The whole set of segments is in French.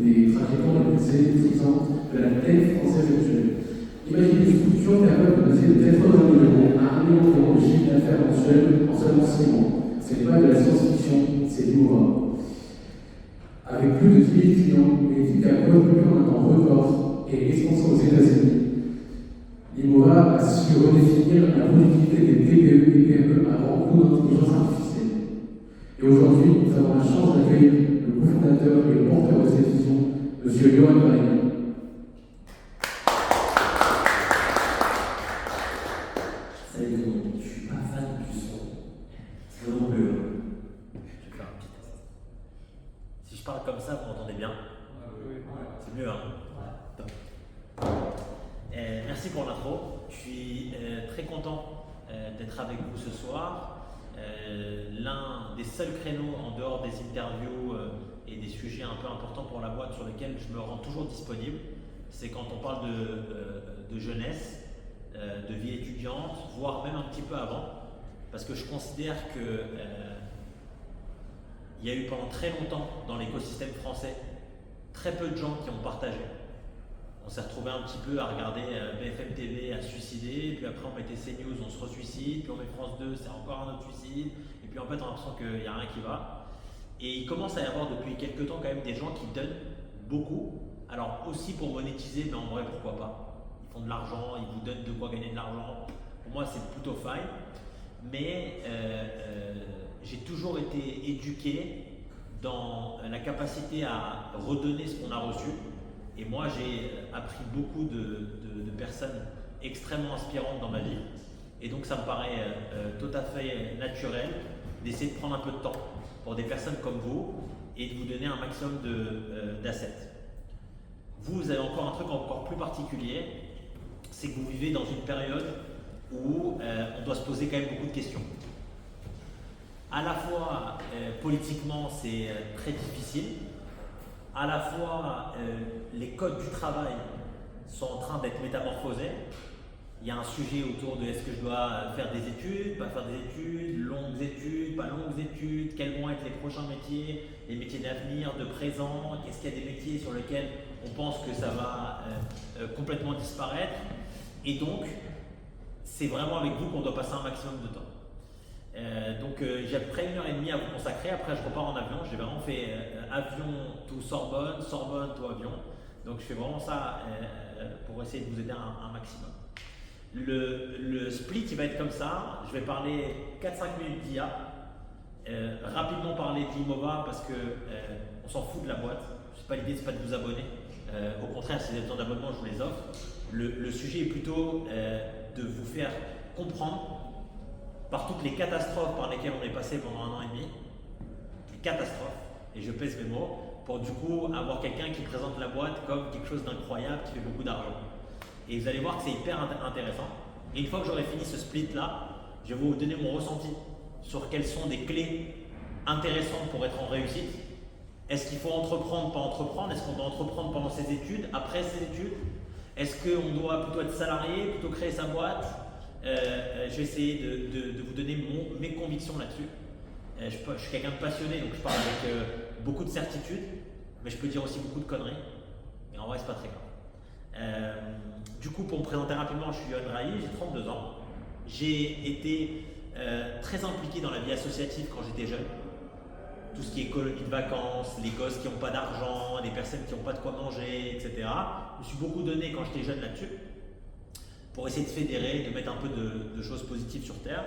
des trajectoires les plus électrisantes de la tech française actuelle. Imaginez une structure capable de passer de 80 millions à 1 million d'euros de chiffre d'affaires mensuel en seulement 6 mois. Ce n'est pas de la science-fiction, c'est l'IMOVA. Avec plus de 10 000 clients, une équipe qui a quadruplé en un temps record et expansé aux États-Unis, l'IMOVA a su redéfinir la productivité des TPE et PME à grand coup d'intelligence artificielle. Et aujourd'hui, nous avons la chance d'accueillir le cofondateur et le porteur de cette vision, M. Johan Brahimi. Salut tout le monde, je suis pas fan du son. C'est vraiment mieux. Je vais faire un petit test. Si je parle comme ça, vous m'entendez bien? C'est mieux, hein? Top. Merci pour l'intro. Je suis très content d'être avec vous ce soir. L'un des seuls créneaux en dehors des interviews et des sujets un peu importants pour la boîte sur lesquels je me rends toujours disponible, c'est quand on parle de jeunesse, de vie étudiante, voire même un petit peu avant, parce que je considère que il y a eu pendant très longtemps dans l'écosystème français très peu de gens qui ont partagé. On s'est retrouvé un petit peu à regarder BFM TV, à se suicider, puis après on mettait CNews, on se re-suicide, puis on met France 2, c'est encore un autre suicide, et puis en fait on a l'impression qu'il n'y a rien qui va. Et il commence à y avoir depuis quelques temps quand même des gens qui donnent beaucoup, alors aussi pour monétiser, mais en vrai pourquoi pas. Ils font de l'argent, ils vous donnent de quoi gagner de l'argent. Pour moi c'est plutôt fine, mais j'ai toujours été éduqué dans la capacité à redonner ce qu'on a reçu. Et moi, j'ai appris beaucoup de personnes extrêmement inspirantes dans ma vie. Et donc, ça me paraît tout à fait naturel d'essayer de prendre un peu de temps pour des personnes comme vous et de vous donner un maximum d'assets. Vous avez encore un truc encore plus particulier, c'est que vous vivez dans une période où on doit se poser quand même beaucoup de questions. À la fois, politiquement, c'est très difficile. À la fois, les codes du travail sont en train d'être métamorphosés. Il y a un sujet autour de est-ce que je dois faire des études, pas faire des études, longues études, pas longues études, quels vont être les prochains métiers, les métiers d'avenir, de présent, qu'est-ce qu'il y a des métiers sur lesquels on pense que ça va complètement disparaître. Et donc, c'est vraiment avec vous qu'on doit passer un maximum de temps. Donc j'ai à peu près 1h30 à vous consacrer, après je repars en avion, j'ai vraiment fait avion to Sorbonne, Sorbonne to avion, donc je fais vraiment ça pour essayer de vous aider un maximum. Le split il va être comme ça, je vais parler 4-5 minutes d'IA, rapidement parler de l'IMOVA parce que on s'en fout de la boîte, l'idée c'est pas de vous abonner, au contraire si vous avez besoin d'abonnement je vous les offre, le sujet est plutôt de vous faire comprendre par toutes les catastrophes par lesquelles on est passé pendant 1 an et demi, les catastrophes, et je pèse mes mots, pour du coup avoir quelqu'un qui présente la boîte comme quelque chose d'incroyable, qui fait beaucoup d'argent. Et vous allez voir que c'est hyper intéressant. Et une fois que j'aurai fini ce split-là, je vais vous donner mon ressenti sur quelles sont des clés intéressantes pour être en réussite. Est-ce qu'il faut entreprendre, pas entreprendre? Est-ce qu'on doit entreprendre pendant ses études, après ses études? Est-ce qu'on doit plutôt être salarié, plutôt créer sa boîte? Je vais essayer de vous donner mes convictions là-dessus. Je suis quelqu'un de passionné, donc je parle avec beaucoup de certitudes, mais je peux dire aussi beaucoup de conneries. Mais en vrai, c'est pas très grave. Du coup, pour me présenter rapidement, je suis Johan Brahimi, j'ai 32 ans. J'ai été très impliqué dans la vie associative quand j'étais jeune. Tout ce qui est colonie de vacances, les gosses qui n'ont pas d'argent, les personnes qui n'ont pas de quoi manger, etc. Je me suis beaucoup donné quand j'étais jeune là-dessus, pour essayer de fédérer, de mettre un peu de choses positives sur Terre.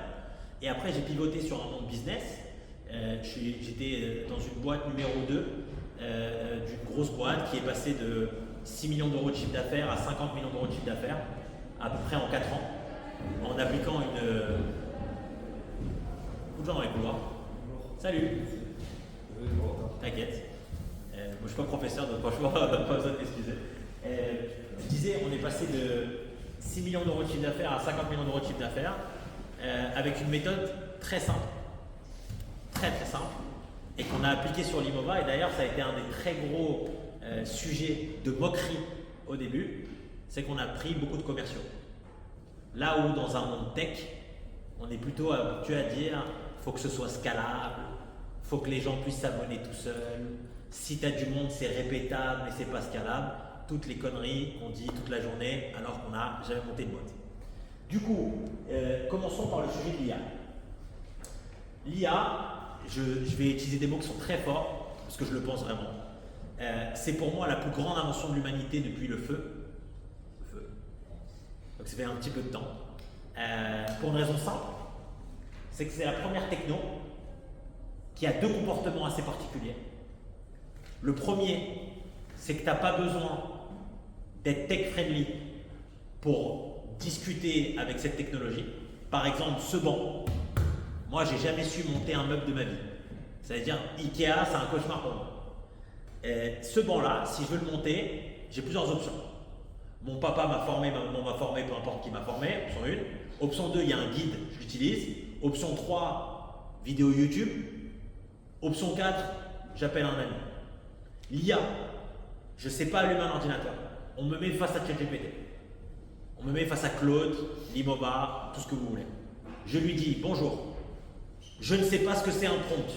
Et après, j'ai pivoté sur un monde business. J'étais dans une boîte numéro 2, d'une grosse boîte qui est passée de 6 millions d'euros de chiffre d'affaires à 50 millions d'euros de chiffre d'affaires, à peu près en 4 ans, en appliquant beaucoup de gens dans les couloirs. Salut. T'inquiète. Moi, je ne suis pas professeur, donc franchement, pas besoin de m'excuser. Je disais, on est passé de 6 millions d'euros de chiffre d'affaires à 50 millions d'euros de chiffre d'affaires avec une méthode très simple, très simple, et qu'on a appliqué sur l'IMOVA. Et d'ailleurs, ça a été un des très gros sujets de moquerie au début, c'est qu'on a pris beaucoup de commerciaux. Là où dans un monde tech, on est plutôt habitué à dire faut que ce soit scalable, faut que les gens puissent s'abonner tout seuls, Si tu as du monde, c'est répétable, mais c'est pas scalable. Toutes les conneries qu'on dit toute la journée alors qu'on n'a jamais monté de boîte. Du coup, commençons par le sujet de l'IA. L'IA, je vais utiliser des mots qui sont très forts, parce que je le pense vraiment. C'est pour moi la plus grande invention de l'humanité depuis le feu. Donc ça fait un petit peu de temps. Pour une raison simple, c'est que c'est la première techno qui a deux comportements assez particuliers. Le premier, c'est que tu n'as pas besoin d'être tech-friendly pour discuter avec cette technologie. Par exemple, ce banc. Moi, j'ai jamais su monter un meuble de ma vie. C'est-à-dire, Ikea, c'est un cauchemar pour moi. Ce banc-là, si je veux le monter, j'ai plusieurs options. Mon papa m'a formé, ma maman m'a formé, peu importe qui m'a formé, option 1. Option 2, il y a un guide, je l'utilise. Option 3, vidéo YouTube. Option 4, j'appelle un ami. L'IA, je ne sais pas allumer un ordinateur. On me met face à ChatGPT. On me met face à Claude, Limova, tout ce que vous voulez. Je lui dis, bonjour, je ne sais pas ce que c'est un prompt.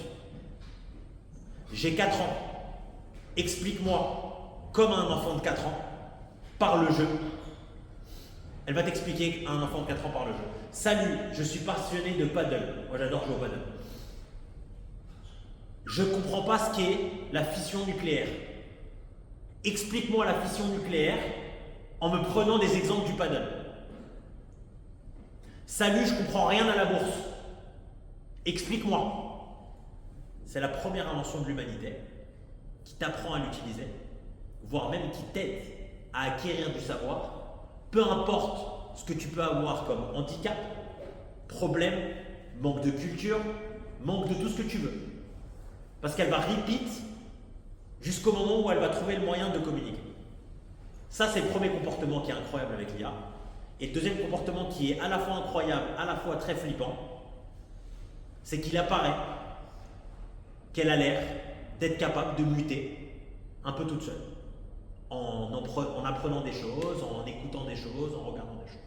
J'ai 4 ans. Explique-moi, comme un enfant de 4 ans, par le jeu. Elle va t'expliquer un enfant de 4 ans par le jeu. Salut, je suis passionné de paddle. Moi j'adore jouer au paddle. Je ne comprends pas ce qu'est la fission nucléaire. Explique-moi la fission nucléaire en me prenant des exemples du paddle. Salut, je ne comprends rien à la bourse. Explique-moi. C'est la première invention de l'humanité qui t'apprend à l'utiliser, voire même qui t'aide à acquérir du savoir, peu importe ce que tu peux avoir comme handicap, problème, manque de culture, manque de tout ce que tu veux. Parce qu'elle va repeat jusqu'au moment où elle va trouver le moyen de communiquer. Ça, c'est le premier comportement qui est incroyable avec l'IA. Et le deuxième comportement qui est à la fois incroyable, à la fois très flippant, c'est qu'il apparaît qu'elle a l'air d'être capable de muter un peu toute seule, en apprenant des choses, en écoutant des choses, en regardant des choses.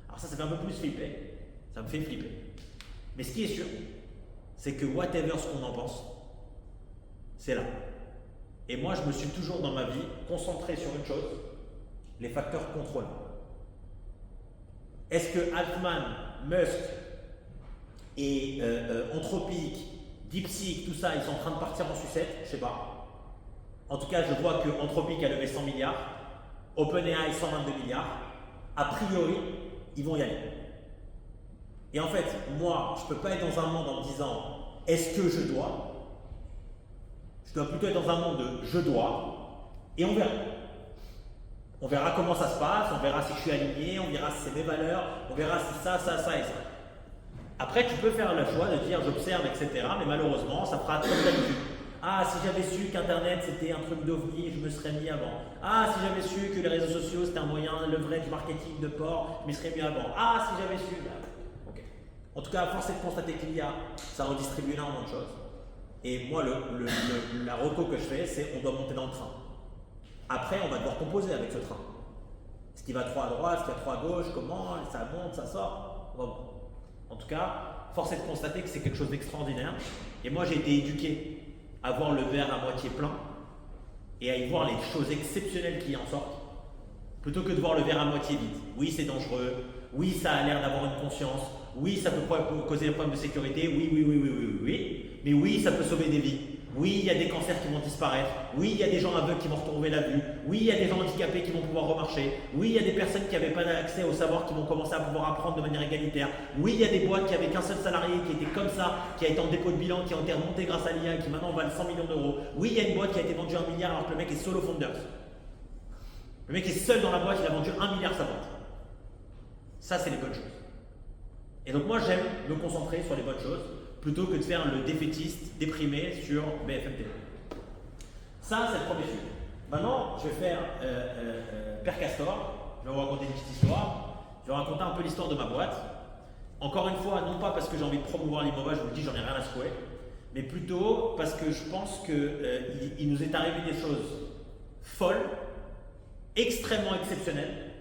Alors ça fait un peu plus flipper, ça me fait flipper. Mais ce qui est sûr, c'est que whatever ce qu'on en pense, c'est là. Et moi, je me suis toujours dans ma vie concentré sur une chose, les facteurs contrôlants. Est-ce que Altman, Musk et Anthropic, DeepSeek, tout ça, ils sont en train de partir en sucette? Je sais pas. En tout cas, je vois que Anthropic a levé 100 milliards, OpenAI 122 milliards. A priori, ils vont y aller. Et en fait, moi, je ne peux pas être dans un monde en me disant « est-ce que je dois ?» Je dois plutôt être dans un monde de « je dois » et on verra. On verra comment ça se passe, on verra si je suis aligné, on verra si c'est mes valeurs, on verra si ça et ça. Après, tu peux faire le choix de dire j'observe, etc. Mais malheureusement, ça fera comme d'habitude. Ah, si j'avais su qu'Internet c'était un truc d'ovni, je me serais mis avant. Ah, si j'avais su que les réseaux sociaux c'était un moyen leverage marketing de port, je me serais mis avant. Ah, si j'avais su. Ok. En tout cas, à force est de constater qu'il y a, ça redistribue énormément de choses. Et moi, la reco que je fais, c'est on doit monter dans le train. Après, on va devoir composer avec ce train. Ce qui va trop à droite, ce qui va trop à gauche, comment, ça monte, ça sort. En tout cas, force est de constater que c'est quelque chose d'extraordinaire. Et moi, j'ai été éduqué à voir le verre à moitié plein et à y voir les choses exceptionnelles qui en sortent, plutôt que de voir le verre à moitié vide. Oui, c'est dangereux. Oui, ça a l'air d'avoir une conscience. Oui, ça peut causer des problèmes de sécurité. Oui. Mais oui, ça peut sauver des vies. Oui, il y a des cancers qui vont disparaître. Oui, il y a des gens aveugles qui vont retrouver la vue. Oui, il y a des gens handicapés qui vont pouvoir remarcher. Oui, il y a des personnes qui n'avaient pas accès au savoir qui vont commencer à pouvoir apprendre de manière égalitaire. Oui, il y a des boîtes qui n'avaient qu'un seul salarié, qui était comme ça, qui a été en dépôt de bilan, qui ont été remontées grâce à l'IA et qui maintenant valent 100 millions d'euros. Oui, il y a une boîte qui a été vendue 1 milliard alors que le mec est solo founders. Le mec est seul dans la boîte, il a vendu 1 milliard sa boîte. Ça, c'est les bonnes choses. Et donc moi, j'aime me concentrer sur les bonnes choses, plutôt que de faire le défaitiste déprimé sur BFM TV. Ça, c'est le premier sujet. Maintenant, je vais faire Père Castor, je vais vous raconter une petite histoire, je vais raconter un peu l'histoire de ma boîte. Encore une fois, non pas parce que j'ai envie de promouvoir l'Immova, je vous le dis, j'en ai rien à secouer, mais plutôt parce que je pense qu'il nous est arrivé des choses folles, extrêmement exceptionnelles,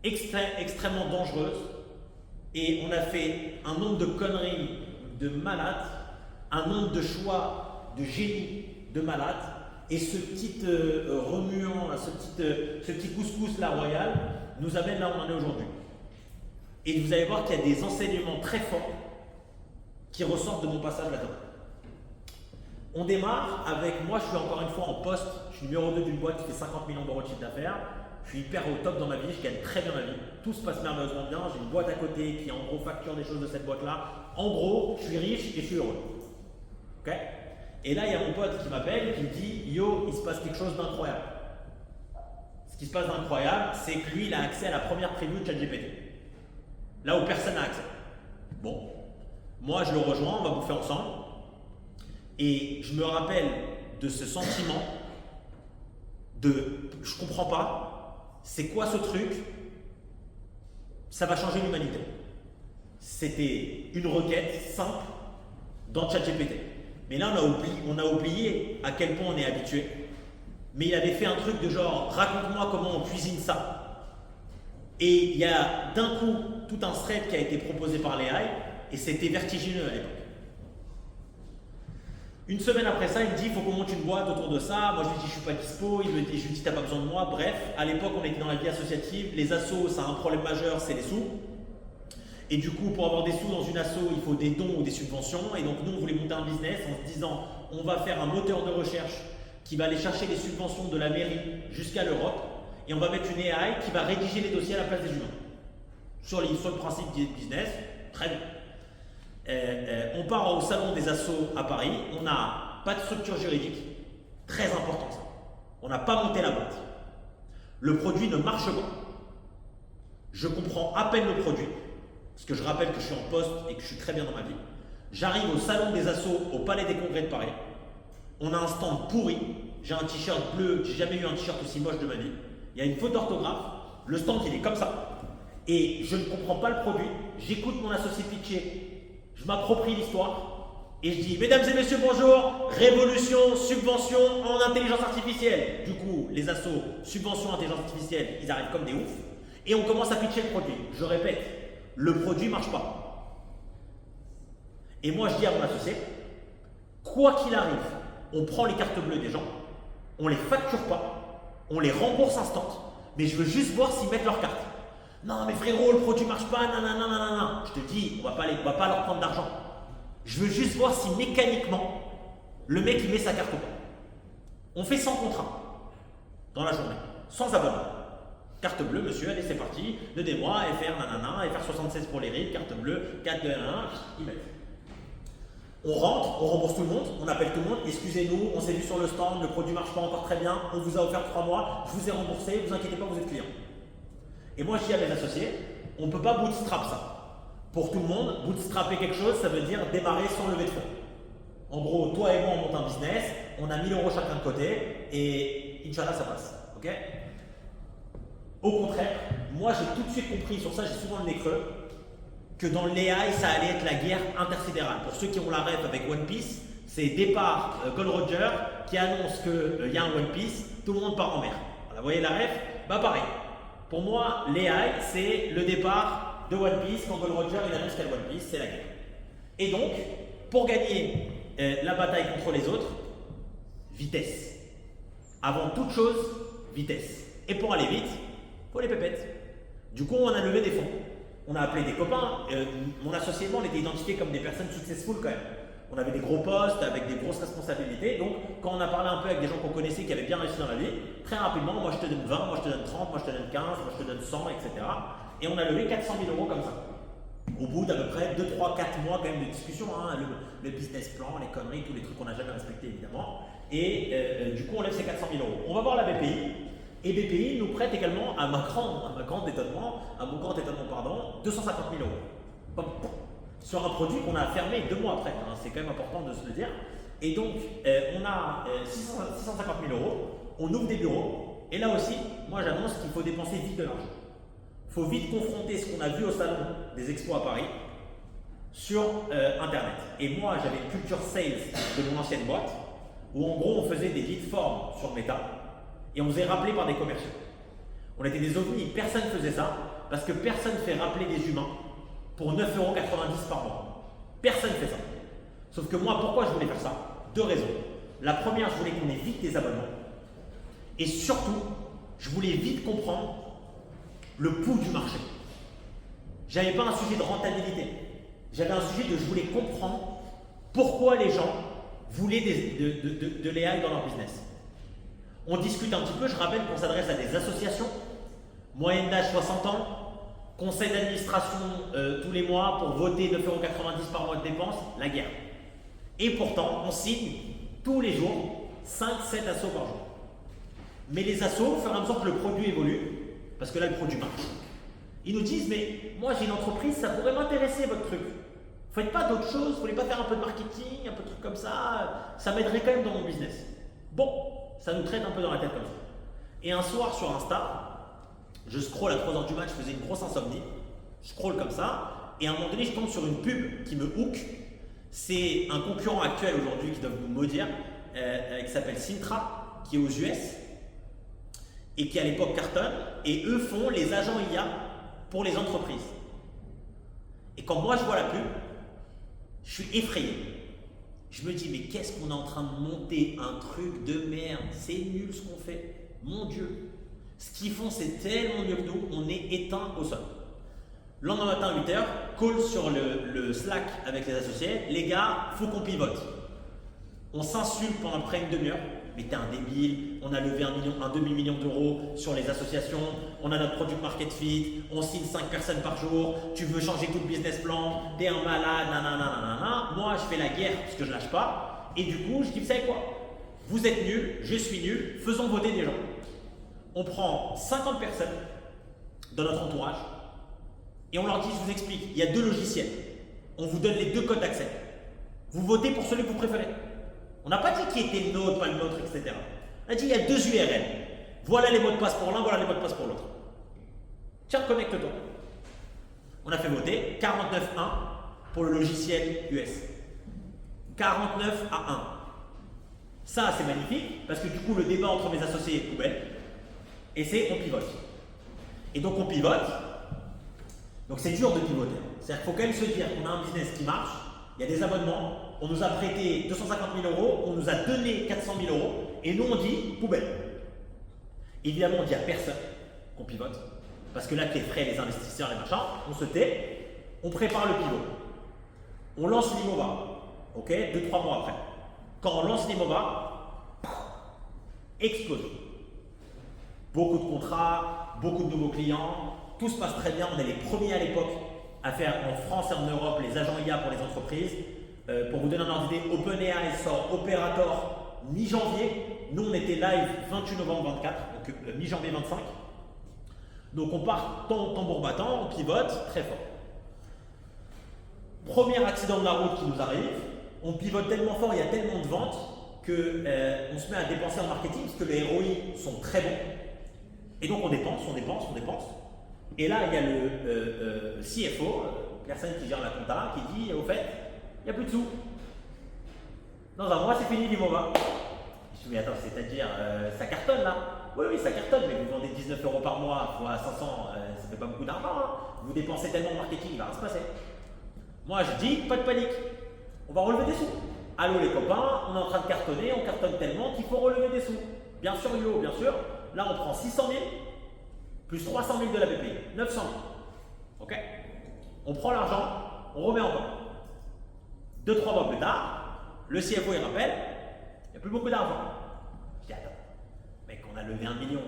extrêmement dangereuses, et on a fait un nombre de conneries de malades, un nombre de choix de génie de malades, Et ce petit remuant, ce petit couscous là royal nous amène là où on en est aujourd'hui. Et vous allez voir qu'il y a des enseignements très forts qui ressortent de mon passage là-dedans. On démarre avec, moi je suis encore une fois en poste, je suis numéro 2 d'une boîte qui fait 50 millions d'euros de chiffre d'affaires. Je suis hyper au top dans ma vie, je gagne très bien ma vie. Tout se passe merveilleusement bien. J'ai une boîte à côté qui en gros facture des choses de cette boîte-là. En gros, je suis riche et je suis heureux. Ok? Et là, il y a mon pote qui m'appelle, qui me dit Yo, il se passe quelque chose d'incroyable. Ce qui se passe d'incroyable, c'est que lui, il a accès à la première preview de ChatGPT. Là où personne n'a accès. Bon, moi je le rejoins, on va bouffer ensemble. Et je me rappelle de ce sentiment de je comprends pas. C'est quoi ce truc? Ça va changer l'humanité. C'était une requête simple dans ChatGPT. Mais là, on a oublié à quel point on est habitué. Mais il avait fait un truc de genre, raconte-moi comment on cuisine ça. Et il y a d'un coup tout un thread qui a été proposé par l'AI et c'était vertigineux à l'époque. Une semaine après ça, il me dit il faut qu'on monte une boîte autour de ça. Moi je lui dis je suis pas dispo, je lui dis t'as pas besoin de moi. Bref, à l'époque on était dans la vie associative, les assos ça a un problème majeur, c'est les sous. Et du coup pour avoir des sous dans une asso, il faut des dons ou des subventions. Et donc nous on voulait monter un business en se disant on va faire un moteur de recherche qui va aller chercher les subventions de la mairie jusqu'à l'Europe et on va mettre une AI qui va rédiger les dossiers à la place des humains. Sur le principe du business, très bien. On part au salon des assos à Paris, on n'a pas de structure juridique, très important ça. On n'a pas monté la boîte. Le produit ne marche pas. Je comprends à peine le produit, parce que je rappelle que je suis en poste et que je suis très bien dans ma vie. J'arrive au salon des assos au Palais des Congrès de Paris. On a un stand pourri. J'ai un t-shirt bleu, j'ai jamais eu un t-shirt aussi moche de ma vie. Il y a une faute d'orthographe. Le stand il est comme ça. Et je ne comprends pas le produit. J'écoute mon associé pitcher. Je m'approprie l'histoire et je dis mesdames et messieurs bonjour, révolution, subvention en intelligence artificielle. Du coup, les assos, subvention, intelligence artificielle, ils arrivent comme des oufs et on commence à pitcher le produit. Je répète, le produit marche pas. Et moi je dis à mon associé, quoi qu'il arrive, on prend les cartes bleues des gens, on les facture pas, on les rembourse instant, mais je veux juste voir s'ils mettent leurs cartes. Non mais frérot, le produit marche pas, nanana. Je te dis, on va pas leur prendre d'argent. Je veux juste voir si mécaniquement, le mec il met sa carte ou pas. On fait 100 contrats dans la journée, sans abonnement. Carte bleue, monsieur, allez c'est parti, donnez-moi, FR, nanana, FR 76 pour les RIP, carte bleue, 4 nanana, ils mettent. On rentre, on rembourse tout le monde, on appelle tout le monde, excusez-nous, on s'est vu sur le stand, le produit marche pas encore très bien, on vous a offert 3 mois, je vous ai remboursé, vous inquiétez pas, vous êtes client. Et moi je dis à mes associés, on ne peut pas bootstrap ça. Pour tout le monde, bootstrapper quelque chose, ça veut dire démarrer sans lever de fonds. En gros, toi et moi on monte un business, on a 1000 € chacun de côté et Inch'Allah ça passe. Ok? Au contraire, moi j'ai tout de suite compris, sur ça j'ai souvent le nez creux, que dans l'AI ça allait être la guerre intersidérale. Pour ceux qui ont la rêve avec One Piece, c'est départ Gold Roger qui annonce qu'il y a un One Piece, tout le monde part en mer. Voilà, vous voyez la rêve? Bah pareil. Pour moi, l'AI, c'est le départ de One Piece. Quand Gold Roger il annonce qu'il y a One Piece, c'est la guerre. Et donc, pour gagner la bataille contre les autres, vitesse. Avant toute chose, vitesse. Et pour aller vite, il faut les pépettes. Du coup, on a levé des fonds. On a appelé des copains. Mon associé et moi, on était identifiés comme des personnes successful quand même. On avait des gros postes avec des grosses responsabilités. Donc, quand on a parlé un peu avec des gens qu'on connaissait qui avaient bien réussi dans la vie, très rapidement, moi je te donne 20, moi je te donne 30, moi je te donne 15, moi je te donne 100, etc. Et on a levé 400 000 € comme ça. Au bout d'à peu près 2, 3, 4 mois quand même de discussion, hein, le business plan, les conneries, tous les trucs qu'on n'a jamais respectés évidemment. Et du coup, on lève ces 400 000 €. On va voir la BPI. Et BPI nous prête également, à mon grand étonnement, 250 000 €. Sur un produit qu'on a fermé 2 mois après, hein, c'est quand même important de se le dire. Et donc, on a 650 000 €, on ouvre des bureaux, et là aussi, moi j'annonce qu'il faut dépenser vite de l'argent. Il faut vite confronter ce qu'on a vu au salon des expos à Paris sur Internet. Et moi, j'avais une culture sales de mon ancienne boîte, où en gros, on faisait des lead forms sur Meta, et on faisait rappeler par des commerciaux. On était des ovnis, personne ne faisait ça, parce que personne ne fait rappeler des humains pour 9,90 € par mois. Personne ne fait ça. Sauf que moi, pourquoi je voulais faire ça? 2 raisons. La première, je voulais qu'on ait vite des abonnements. Et surtout, je voulais vite comprendre le pouls du marché. J'avais pas un sujet de rentabilité. J'avais un sujet de je voulais comprendre pourquoi les gens voulaient de l'AI dans leur business. On discute un petit peu, je rappelle qu'on s'adresse à des associations, moyenne d'âge 60 ans, conseil d'administration tous les mois pour voter 9,90 € par mois de dépenses, la guerre. Et pourtant, on signe tous les jours 5-7 assos par jour. Mais les assos, au fur et à mesure que le produit évolue, parce que là le produit marche, ils nous disent mais moi j'ai une entreprise, ça pourrait m'intéresser votre truc. Faites pas d'autres choses, vous voulez pas faire un peu de marketing, un peu de trucs comme ça m'aiderait quand même dans mon business. Bon, ça nous traîne un peu dans la tête comme ça. Et un soir sur Insta, je scrolle à 3h du mat, je faisais une grosse insomnie, je scrolle comme ça, et à un moment donné je tombe sur une pub qui me hook. C'est un concurrent actuel aujourd'hui qui doit vous maudire, qui s'appelle Sintra, qui est aux US, et qui à l'époque cartonne, et eux font les agents IA pour les entreprises. Et quand moi je vois la pub, je suis effrayé. Je me dis mais qu'est-ce qu'on est en train de monter, un truc de merde, c'est nul ce qu'on fait, mon Dieu. Ce qu'ils font c'est tellement mieux que nous, on est éteint au sol. Le lendemain matin 8h, call sur le Slack avec les associés, les gars, faut qu'on pivote. On s'insulte pendant près une demi-heure. Mais t'es un débile, on a levé un demi-million d'euros sur les associations, on a notre product market fit, on signe 5 personnes par jour, tu veux changer tout le business plan, t'es un malade, nanana. Moi, je fais la guerre parce que je lâche pas, et du coup, je dis, vous savez quoi? Vous êtes nuls, je suis nul, faisons voter des gens. On prend 50 personnes dans notre entourage, et on leur dit, je vous explique, il y a 2 logiciels, on vous donne les 2 codes d'accès. Vous votez pour celui que vous préférez. On n'a pas dit qui était le nôtre, pas le nôtre, etc. On a dit il y a 2 URL. Voilà les mots de passe pour l'un, voilà les mots de passe pour l'autre. Tiens, connecte-toi. On a fait voter 49-1 pour le logiciel US. 49 à 1. Ça, c'est magnifique parce que du coup, le débat entre mes associés est poubelle. Et c'est on pivote. Et donc, on pivote. Donc, c'est dur de pivoter. C'est-à-dire qu'il faut quand même se dire qu'on a un business qui marche, il y a des abonnements. On nous a prêté 250 000 €, on nous a donné 400 000 €, et nous on dit poubelle. Évidemment, on dit à personne qu'on pivote, parce que là, que les frais, les investisseurs, les machins, on se tait, on prépare le pivot. On lance l'Immova, ok, 2-3 mois après. Quand on lance l'Immova, explosion. Beaucoup de contrats, beaucoup de nouveaux clients, tout se passe très bien. On est les premiers à l'époque à faire en France et en Europe les agents IA pour les entreprises. Pour vous donner un ordre d'idée, OpenAI sort Operator mi-janvier. Nous, on était live 28 novembre 24, donc mi-janvier 25. Donc, on part tambour battant, on pivote très fort. Premier accident de la route qui nous arrive. On pivote tellement fort, il y a tellement de ventes qu'on se met à dépenser en marketing parce que les ROI sont très bons. Et donc, on dépense. Et là, il y a le CFO, personne qui gère la compta, qui dit au fait, il n'y a plus de sous. Dans un mois, c'est fini l'Immova. Je me dis, attends, c'est-à-dire, ça cartonne là? Oui, ça cartonne, mais vous vendez 19 € par mois fois 500, ça fait pas beaucoup d'argent. Hein. Vous dépensez tellement en marketing, il va rien se passer. Moi, je dis, pas de panique, on va relever des sous. Allô les copains, on est en train de cartonner, on cartonne tellement qu'il faut relever des sous. Bien sûr, Yo, bien sûr. Là, on prend 600 000 plus 300 000 de la BPI, 900 000. Ok? On prend l'argent, on remet encore. 2-3 mois plus tard, le CFO il rappelle, il n'y a plus beaucoup d'argent. Je dis attends, mec, on a levé 1 million,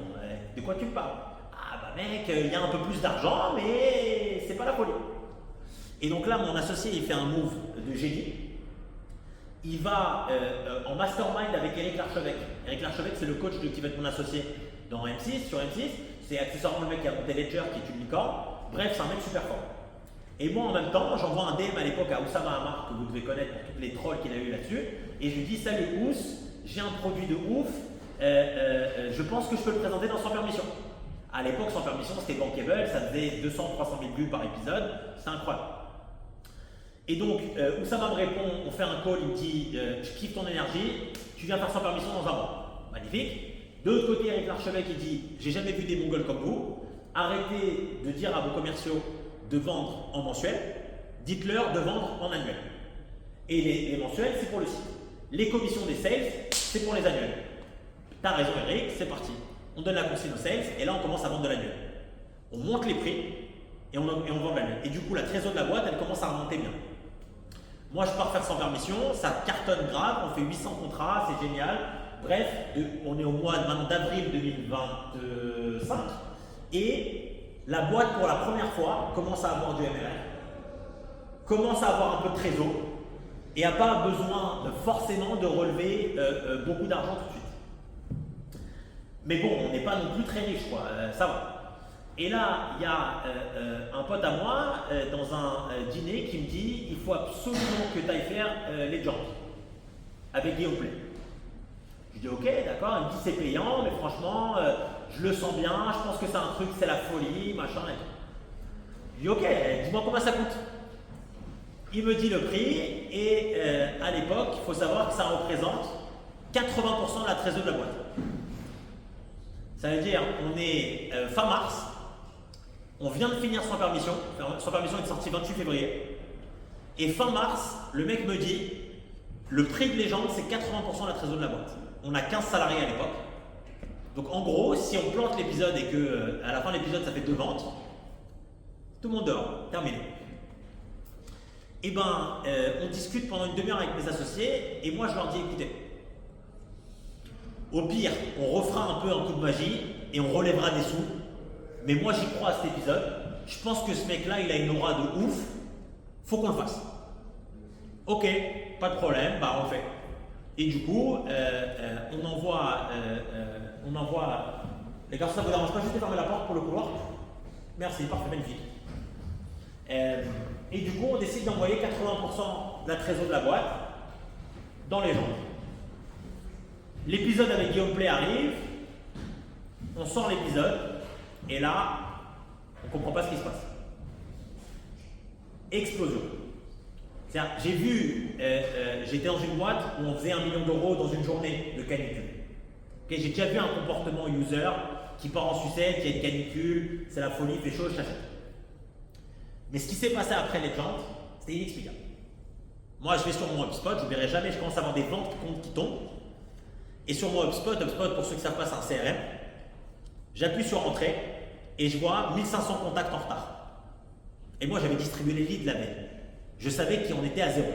de quoi tu me parles? Ah bah mec, il y a un peu plus d'argent, mais c'est pas la folie. Et donc là, mon associé, il fait un move de génie. Il va en mastermind avec Eric Larchevêque. Eric Larchevêque, c'est le coach qui va être mon associé dans M6, sur M6. C'est accessoirement le mec qui a monté Ledger, qui est une licorne. Bref, c'est un mec super fort. Et moi, en même temps, j'envoie un DM à l'époque à Oussama Hamar, que vous devez connaître pour tous les trolls qu'il a eu là-dessus. Et je lui dis, salut Ous, j'ai un produit de ouf, je pense que je peux le présenter dans Sans Permission. À l'époque, Sans Permission, c'était bankable, ça faisait 200-300 000 vues par épisode, c'est incroyable. Et donc, Oussama me répond, on fait un call, il me dit, je kiffe ton énergie, tu viens faire Sans Permission dans un mois. Magnifique. De l'autre côté, Eric Larchevêque, il dit, j'ai jamais vu des Mongols comme vous, arrêtez de dire à vos commerciaux de vendre en mensuel, dites-leur de vendre en annuel. Et les mensuels, c'est pour le site. Les commissions des sales, c'est pour les annuels. T'as raison Eric, c'est parti. On donne la consigne au sales et là on commence à vendre de l'annuel. On monte les prix et on vend de l'annuel. Et du coup la trésor de la boîte elle commence à remonter bien. Moi je pars faire sans permission, ça cartonne grave, on fait 800 contrats, c'est génial. Bref, on est au mois d'avril 2025 et la boîte pour la première fois commence à avoir du MRR, commence à avoir un peu de trésor et n'a pas besoin forcément de relever beaucoup d'argent tout de suite. Mais bon, on n'est pas non plus très riche, quoi, ça va. Et là, il y a un pote à moi dans un dîner qui me dit il faut absolument que tu ailles faire les jumps avec Guillaume Play. Je dis ok, d'accord, il me dit c'est payant, mais franchement, je le sens bien, je pense que c'est un truc, c'est la folie, machin et tout. Je dis ok, dis-moi combien ça coûte. Il me dit le prix et à l'époque, il faut savoir que ça représente 80% de la trésor de la boîte. Ça veut dire on est fin mars, on vient de finir sans permission. Sans permission est sorti 28 février. Et fin mars, le mec me dit le prix de légende c'est 80% de la trésor de la boîte. On a 15 salariés à l'époque. Donc en gros, si on plante l'épisode et que à la fin de l'épisode ça fait 2 ventes, tout le monde dort, terminé. Et ben, on discute pendant une demi-heure avec mes associés et moi je leur dis écoutez, au pire, on refera un peu un coup de magie et on relèvera des sous. Mais moi j'y crois à cet épisode. Je pense que ce mec-là, il a une aura de ouf. Faut qu'on le fasse. Ok, pas de problème, bah on le fait. Et du coup, on envoie. Les garçons, ça vous dérange pas juste de fermer la porte pour le couloir? Merci, parfait, magnifique. Et du coup, on décide d'envoyer 80% de la trésor de la boîte dans les gens. L'épisode avec Guillaume Play arrive, on sort l'épisode, et là, on ne comprend pas ce qui se passe. Explosion. C'est-à-dire, j'ai vu, j'étais dans une boîte où on faisait 1 million d'euros dans une journée de canicule. Okay, j'ai déjà vu un comportement user qui part en sucette, il y a une canicule, c'est la folie, il fait chaud, je t'achète. Mais ce qui s'est passé après les ventes, c'était inexplicable. Moi, je vais sur mon HubSpot, je n'oublierai jamais, je commence à avoir des ventes qui tombent. Et sur mon HubSpot, pour ceux qui ne savent pas, c'est un CRM. J'appuie sur Entrée et je vois 1500 contacts en retard. Et moi, j'avais distribué les leads la veille. Je savais qu'il en était à 0.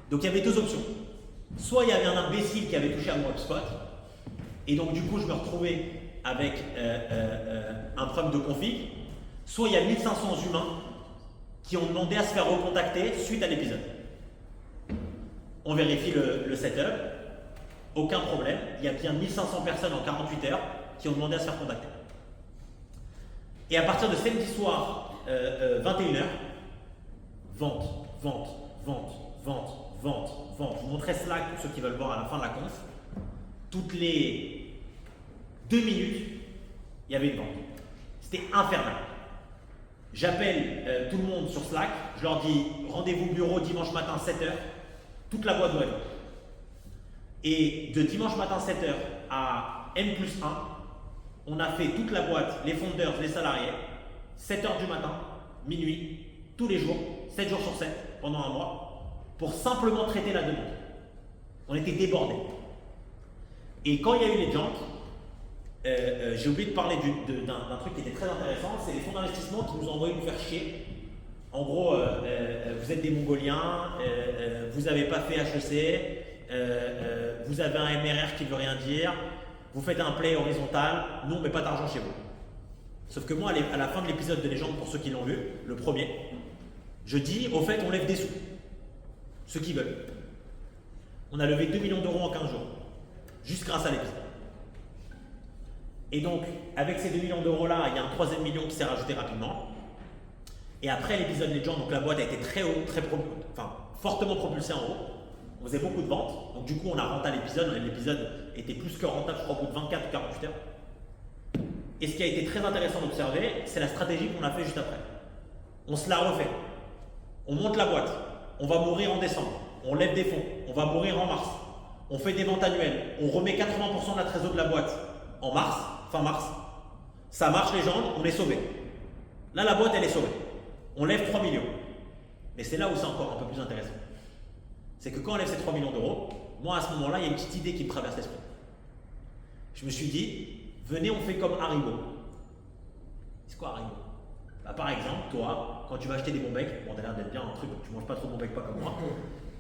Donc, il y avait 2 options. Soit il y avait un imbécile qui avait touché à mon HubSpot, et donc du coup, je me retrouvais avec un problème de config. Soit il y a 1500 humains qui ont demandé à se faire recontacter suite à l'épisode. On vérifie le setup, aucun problème. Il y a bien 1500 personnes en 48 heures qui ont demandé à se faire contacter. Et à partir de samedi soir, 21h, vente. Je vous montrerai Slack pour ceux qui veulent voir à la fin de la conf. Toutes les 2 minutes, il y avait une vente. C'était infernal. J'appelle tout le monde sur Slack, je leur dis rendez-vous bureau dimanche matin 7h, toute la boîte doit être. Et de dimanche matin 7h à N+1, on a fait toute la boîte, les founders, les salariés, 7h du matin, minuit, tous les jours, 7 jours sur 7, pendant un mois, pour simplement traiter la demande. On était débordés. Et quand il y a eu les jumps, j'ai oublié de parler d'un truc qui était très intéressant, c'est les fonds d'investissement qui nous ont envoyé nous faire chier. En gros, vous êtes des Mongoliens, vous n'avez pas fait HEC, vous avez un MRR qui ne veut rien dire, vous faites un play horizontal, nous on ne met pas d'argent chez vous. Sauf que moi, à la fin de l'épisode de Légende, pour ceux qui l'ont vu, le premier, je dis, au fait, on lève des sous, ceux qui veulent. On a levé 2 millions d'euros en 15 jours, juste grâce à l'épisode. Et donc, avec ces 2 millions d'euros là, il y a un 3e million qui s'est rajouté rapidement. Et après l'épisode Legend, donc la boîte a été très haut, fortement propulsée en haut. On faisait beaucoup de ventes. Donc du coup, on a rentable l'épisode. L'épisode était plus que rentable, je crois, au bout de 24 ou 48 heures. Et ce qui a été très intéressant d'observer, c'est la stratégie qu'on a fait juste après. On se la refait. On monte la boîte. On va mourir en décembre. On lève des fonds. On va mourir en mars. On fait des ventes annuelles. On remet 80% de la trésor de la boîte en mars, fin mars. Ça marche les gens, on est sauvés. Là, la boîte, elle est sauvée. On lève 3 millions. Mais c'est là où c'est encore un peu plus intéressant. C'est que quand on lève ces 3 millions d'euros, Moi, à ce moment-là, il y a une petite idée qui me traverse l'esprit. Je me suis dit, venez, on fait comme Haribo. C'est quoi Haribo? Bah, par exemple, toi, quand tu vas acheter des bons becs, bon, t'as l'air d'être bien un truc, tu manges pas trop de bons becs, pas comme moi.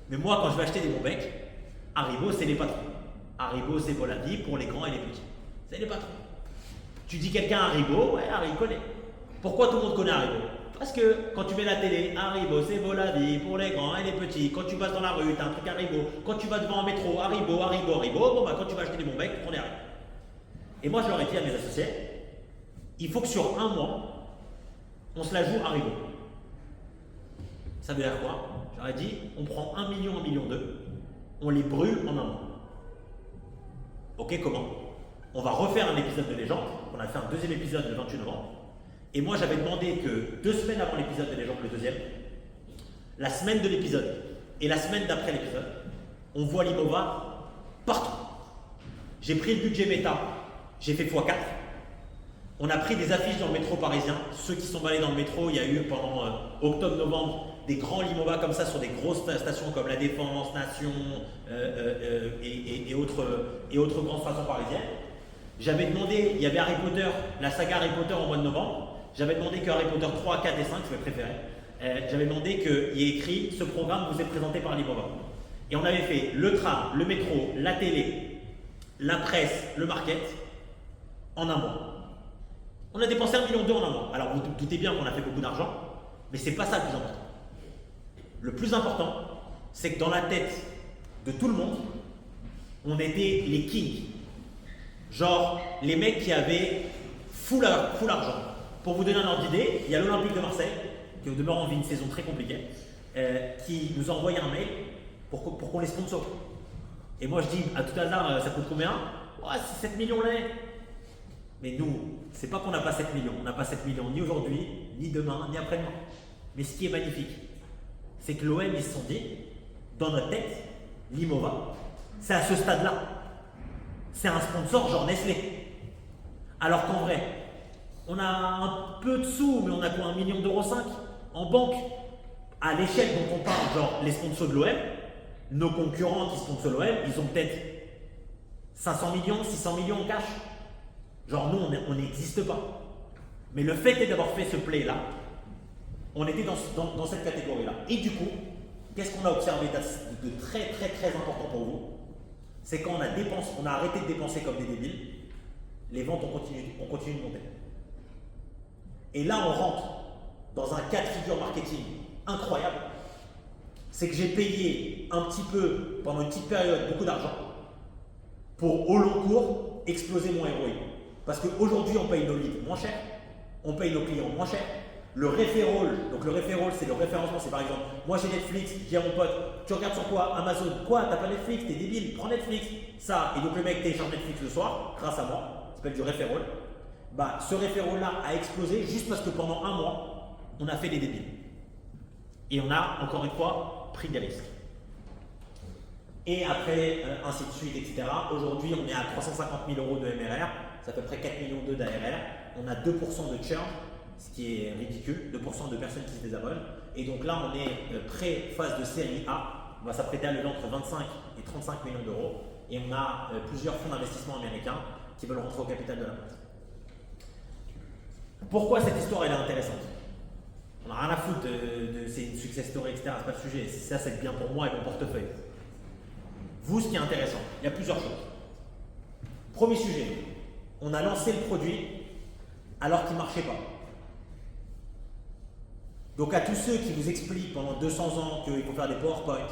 Mais moi, quand je vais acheter des bons becs, Haribo, c'est les patrons. Haribo, c'est Voladi pour les grands et les petits. C'est les patrons. Tu dis quelqu'un Haribo, ouais, Harry connaît. Pourquoi tout le monde connaît Haribo? Parce que quand tu mets la télé, Haribo, c'est Voladi pour les grands et les petits. Quand tu passes dans la rue, t'as un truc Haribo. Quand tu vas devant un métro, Haribo. Bon, bah, quand tu vas acheter des bons becs, on est Haribo. Et moi, je leur ai dit à mes associés, il faut que sur un mois, on se la joue Haribo. Ça veut dire quoi? J'aurais dit, on prend 1 million, 1,2 million, on les brûle en un mois. Ok, comment? On va refaire un épisode de Légende. On a fait un deuxième épisode le 28 novembre. Et moi, j'avais demandé que 2 semaines avant l'épisode de Légende, le deuxième, la semaine de l'épisode et la semaine d'après l'épisode, on voit l'Imova partout. J'ai pris le budget méta, j'ai fait x4. On a pris des affiches dans le métro parisien. Ceux qui sont allés dans le métro, il y a eu pendant octobre-novembre des grands Limova comme ça sur des grosses stations comme La Défense, Nation et autres grandes stations parisiennes. J'avais demandé, il y avait Harry Potter, la saga Harry Potter en mois de novembre. J'avais demandé que Harry Potter 3, 4 et 5, je vais préférer. J'avais demandé qu'il y ait écrit ce programme vous est présenté par Limova. Et on avait fait le tram, le métro, la télé, la presse, le market en un mois. On a dépensé 1,2 million en un mois. Alors vous doutez bien qu'on a fait beaucoup d'argent, mais c'est pas ça le plus important. Le plus important, c'est que dans la tête de tout le monde, on était les kings. Genre les mecs qui avaient full argent. Pour vous donner un ordre d'idée, il y a l'Olympique de Marseille, qui au demeurant vit une saison très compliquée, qui nous a envoyé un mail pour qu'on les sponsor. Et moi je dis, à tout hasard, ça coûte combien? Ouais, c'est 7 millions l'année. Mais nous, c'est pas qu'on n'a pas 7 millions. On n'a pas 7 millions ni aujourd'hui, ni demain, ni après-demain. Mais ce qui est magnifique, c'est que l'OM, ils se sont dit, dans notre tête, l'Imova, c'est à ce stade-là. C'est un sponsor genre Nestlé. Alors qu'en vrai, on a un peu de sous, mais on a quoi, 1,5 million en banque. À l'échelle dont on parle, genre les sponsors de l'OM, nos concurrents qui sponsorent l'OM, ils ont peut-être 500 millions, 600 millions en cash. Genre nous, on n'existe pas. Mais le fait est d'avoir fait ce play-là, on était dans cette catégorie-là. Et du coup, qu'est-ce qu'on a observé de très très très important pour vous? C'est quand on a arrêté de dépenser comme des débiles, les ventes ont continué de monter. Et là, on rentre dans un cas de figure marketing incroyable. C'est que j'ai payé un petit peu, pendant une petite période, beaucoup d'argent pour, au long cours, exploser mon ROI. Parce qu'aujourd'hui, on paye nos leads moins cher, on paye nos clients moins cher. Le referral, donc le referral, c'est le référencement, c'est par exemple, moi j'ai Netflix, je dis à mon pote, tu regardes sur quoi? Amazon, quoi? T'as pas Netflix? T'es débile, prends Netflix, ça. Et donc le mec télécharge Netflix le soir, grâce à moi, ça s'appelle du referral. Bah, ce referral-là a explosé juste parce que pendant un mois, on a fait des débiles. Et on a, encore une fois, pris des risques. Et après, ainsi de suite, etc. Aujourd'hui, on est à 350 000 € de MRR, c'est à peu près 4,2 millions d'ARR. On a 2% de churn, ce qui est ridicule, 2% de personnes qui se désabonnent. Et donc là, on est pré-phase de série A. On va s'apprêter à lever entre 25 et 35 millions d'euros. Et on a plusieurs fonds d'investissement américains qui veulent rentrer au capital de la boîte. Pourquoi cette histoire elle est intéressante? On n'a rien à foutre c'est une success story, etc. C'est pas le sujet. Ça, c'est bien pour moi et mon portefeuille. Vous, ce qui est intéressant, il y a plusieurs choses. Premier sujet, on a lancé le produit alors qu'il ne marchait pas. Donc à tous ceux qui vous expliquent pendant 200 ans qu'il faut faire des PowerPoint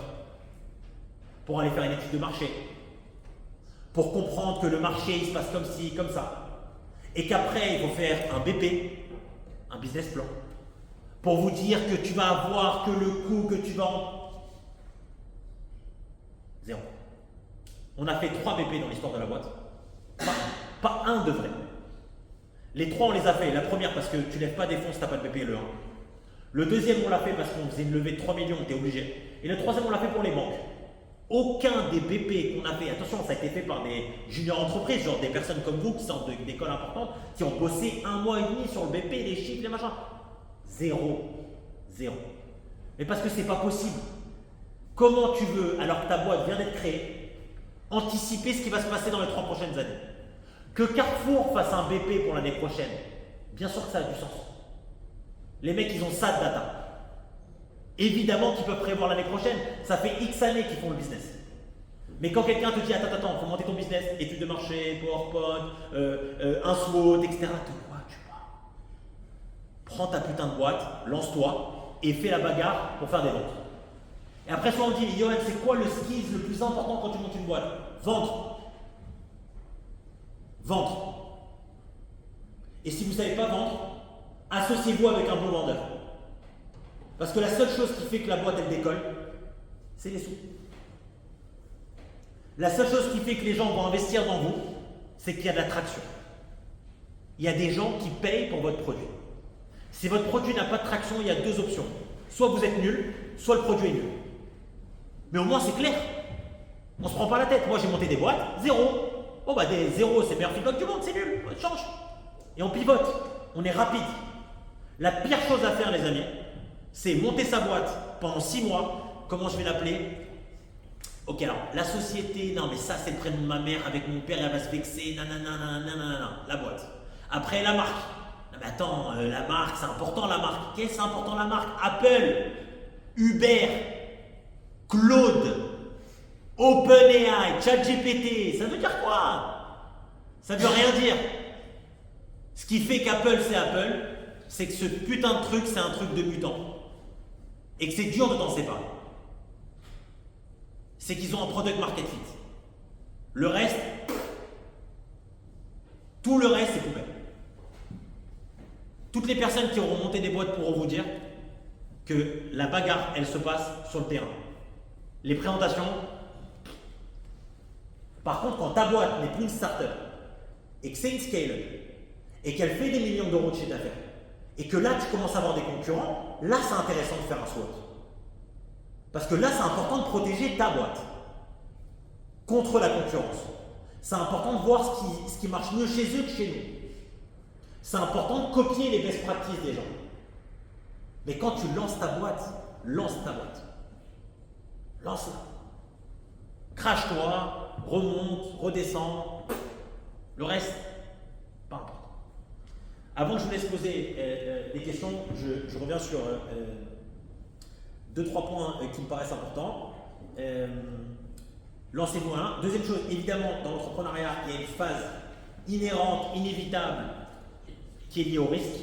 pour aller faire une étude de marché, pour comprendre que le marché il se passe comme ci, comme ça, et qu'après il faut faire un BP, un business plan, pour vous dire que tu vas avoir que le coût que tu vas en... Zéro. On a fait 3 BP dans l'histoire de la boîte, pas un de vrai. Les 3 on les a fait, la première parce que tu lèves pas des fonds si tu n'as pas de BP, le 1. Le deuxième on l'a fait parce qu'on faisait une levée de 3 millions, tu es obligé. Et le troisième on l'a fait pour les banques. Aucun des BP qu'on a fait, attention, ça a été fait par des juniors entreprises, genre des personnes comme vous qui sortent d'écoles importantes, qui ont bossé 1 mois et demi sur le BP, les chiffres, les machins. Zéro. Mais parce que c'est pas possible. Comment tu veux, alors que ta boîte vient d'être créée, anticiper ce qui va se passer dans les 3 prochaines années. Que Carrefour fasse un BP pour l'année prochaine, bien sûr que ça a du sens. Les mecs, ils ont ça de data. Évidemment qu'ils peuvent prévoir l'année prochaine, ça fait X années qu'ils font le business. Mais quand quelqu'un te dit attends, il faut monter ton business, études de marché, PowerPoint, un SWOT, etc. Tu vois. Prends ta putain de boîte, lance-toi et fais la bagarre pour faire des ventes. Et après, soit on dit, Johan, c'est quoi le skills le plus important quand tu montes une boîte? Vendre. Vendre. Et si vous ne savez pas vendre, associez-vous avec un bon vendeur. Parce que la seule chose qui fait que la boîte elle décolle, c'est les sous. La seule chose qui fait que les gens vont investir dans vous, c'est qu'il y a de l'attraction. Il y a des gens qui payent pour votre produit. Si votre produit n'a pas de traction, il y a 2 options. Soit vous êtes nul, soit le produit est nul. Mais au moins c'est clair. On ne se prend pas la tête. Moi j'ai monté des boîtes, 0. Bon bah des 0 c'est le meilleur feedback du monde, c'est nul, on change. Et on pivote, on est rapide. La pire chose à faire les amis, c'est monter sa boîte pendant 6 mois. Comment je vais l'appeler? Ok, alors la société, non mais ça c'est le prénom de ma mère, avec mon père elle va se vexer, nanana, la boîte. Après la marque. Non mais attends, la marque, c'est important la marque. Qu'est-ce que c'est important la marque? Apple, Uber, Claude, OpenAI, ChatGPT, ça veut dire quoi? Ça veut rien dire. Ce qui fait qu'Apple c'est Apple, c'est que ce putain de truc c'est un truc de mutant. Et que c'est dur de t'en séparer. C'est qu'ils ont un product market fit. Le reste, tout le reste c'est poubelle. Toutes les personnes qui auront monté des boîtes pourront vous dire que la bagarre elle se passe sur le terrain. Les présentations. Par contre, quand ta boîte n'est plus une startup et que c'est une scale-up et qu'elle fait des millions d'euros de chiffre d'affaires et que là tu commences à avoir des concurrents, là c'est intéressant de faire un SWOT. Parce que là c'est important de protéger ta boîte contre la concurrence. C'est important de voir ce qui marche mieux chez eux que chez nous. C'est important de copier les best practices des gens. Mais quand tu lances ta boîte, lance-la. Crache-toi, remonte, redescends. Le reste, pas important. Avant que je vous laisse poser des questions, je reviens sur 2-3 points qui me paraissent importants. Lancez-vous un. Deuxième chose, évidemment, dans l'entrepreneuriat, il y a une phase inhérente, inévitable, qui est liée au risque.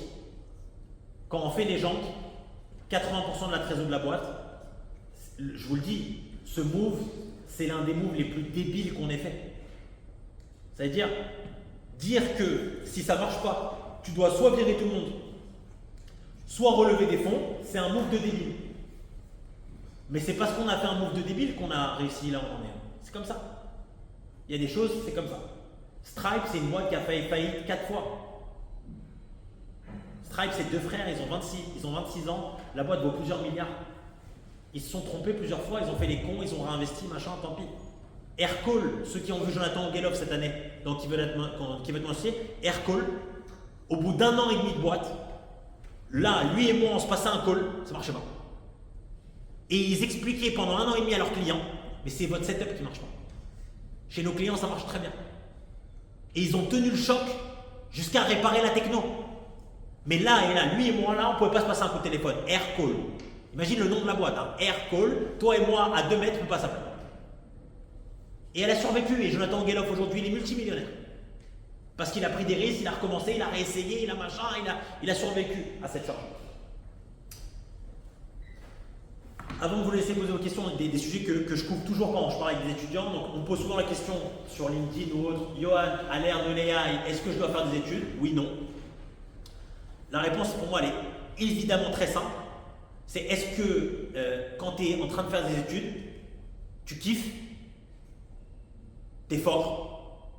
Quand on fait des gens, 80% de la trésorerie de la boîte, je vous le dis, ce move, c'est l'un des moves les plus débiles qu'on ait fait. C'est-à-dire, dire que si ça ne marche pas, tu dois soit virer tout le monde, soit relever des fonds, c'est un move de débile. Mais c'est parce qu'on a fait un move de débile qu'on a réussi là où on est. C'est comme ça. Il y a des choses, c'est comme ça. Stripe, c'est une boîte qui a failli faillite 4 fois. Stripe, c'est 2 frères, ils ont 26 ans, la boîte vaut plusieurs milliards. Ils se sont trompés plusieurs fois, ils ont fait les cons, ils ont réinvesti, machin, tant pis. Aircall, ceux qui ont vu Jonathan Gelov cette année, donc qui veut être associé, Aircall, au bout d'1 an et demi de boîte, là, lui et moi, on se passait un call, ça marchait pas. Et ils expliquaient pendant 1 an et demi à leurs clients, mais c'est votre setup qui marche pas. Chez nos clients, ça marche très bien. Et ils ont tenu le choc jusqu'à réparer la techno. Mais là, lui et moi, là, on ne pouvait pas se passer un coup de téléphone. Aircall. Imagine le nom de la boîte. Hein. Aircall, toi et moi, à 2 mètres, on passe à plat. Et elle a survécu. Et Jonathan Gelov, aujourd'hui, il est multimillionnaire. Parce qu'il a pris des risques, il a recommencé, il a réessayé, il a machin, il a survécu à cette charge. Avant de vous laisser poser vos questions, des sujets que je couvre toujours quand je parle avec des étudiants. Donc, on me pose souvent la question sur LinkedIn ou autre. Johan, à l'ère de l'AI, est-ce que je dois faire des études? Oui, non. La réponse pour moi, elle est évidemment très simple. C'est est-ce que quand tu es en train de faire des études, tu kiffes, tu es fort,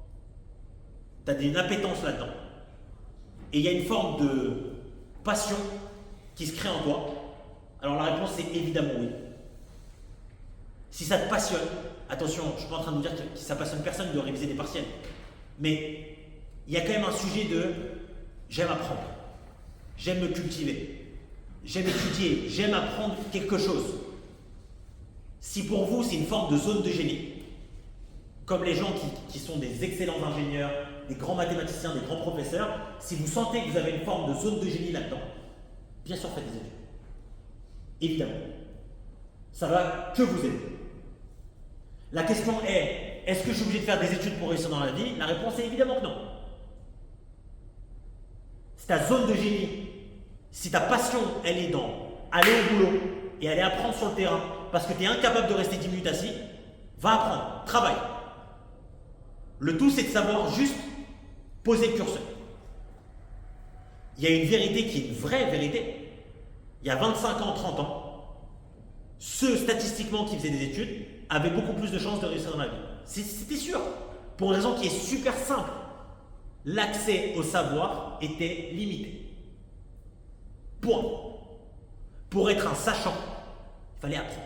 tu as une appétence là-dedans. Et il y a une forme de passion qui se crée en toi. Alors la réponse c'est évidemment oui. Si ça te passionne, attention, je ne suis pas en train de vous dire que si ça passionne personne de réviser des partiels. Mais il y a quand même un sujet de j'aime apprendre. J'aime me cultiver, j'aime étudier, j'aime apprendre quelque chose. Si pour vous c'est une forme de zone de génie, comme les gens qui sont des excellents ingénieurs, des grands mathématiciens, des grands professeurs, si vous sentez que vous avez une forme de zone de génie là-dedans, bien sûr faites des études. Évidemment. Ça va que vous aider. La question est-ce que je suis obligé de faire des études pour réussir dans la vie? La réponse est évidemment que non. Si ta zone de génie, si ta passion, elle est dans aller au boulot et aller apprendre sur le terrain parce que tu es incapable de rester 10 minutes assis, va apprendre, travaille. Le tout, c'est de savoir juste poser le curseur. Il y a une vérité qui est une vraie vérité. Il y a 25 ans, 30 ans, ceux statistiquement qui faisaient des études avaient beaucoup plus de chances de réussir dans la vie. C'était sûr. Pour une raison qui est super simple. L'accès au savoir était limité. Point. Pour être un sachant, il fallait apprendre.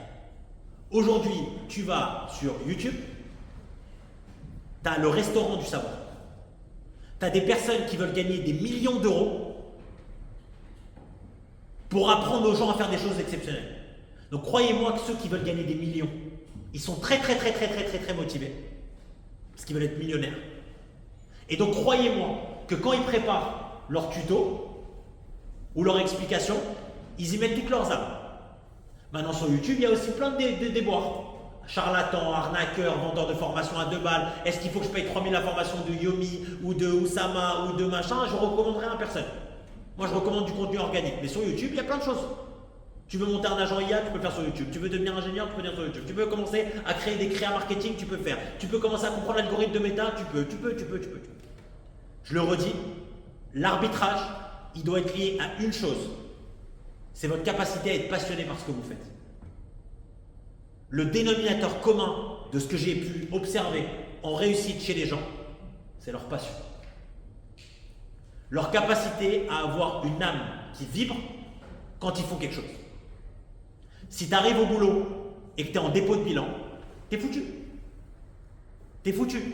Aujourd'hui, tu vas sur YouTube, tu as le restaurant du savoir. Tu as des personnes qui veulent gagner des millions d'euros pour apprendre aux gens à faire des choses exceptionnelles. Donc croyez-moi que ceux qui veulent gagner des millions, ils sont très motivés parce qu'ils veulent être millionnaires. Et donc croyez-moi que quand ils préparent leur tuto ou leur explication, ils y mettent toutes leurs âmes. Maintenant sur YouTube, il y a aussi plein de déboires. Charlatans, arnaqueurs, vendeurs de formation à 2 balles. Est-ce qu'il faut que je paye 3000 la formation de Yomi ou de Oussama ou de machin? Je recommanderais à personne. Moi je recommande du contenu organique. Mais sur YouTube, il y a plein de choses. Tu veux monter un agent IA, tu peux le faire sur YouTube. Tu veux devenir ingénieur, tu peux le faire sur YouTube. Tu veux commencer à créer des créas marketing, tu peux le faire. Tu peux commencer à comprendre l'algorithme de méta, tu peux. Je le redis, l'arbitrage, il doit être lié à une chose. C'est votre capacité à être passionné par ce que vous faites. Le dénominateur commun de ce que j'ai pu observer en réussite chez les gens, c'est leur passion. Leur capacité à avoir une âme qui vibre quand ils font quelque chose. Si tu arrives au boulot et que tu es en dépôt de bilan, tu es foutu. Tu es foutu.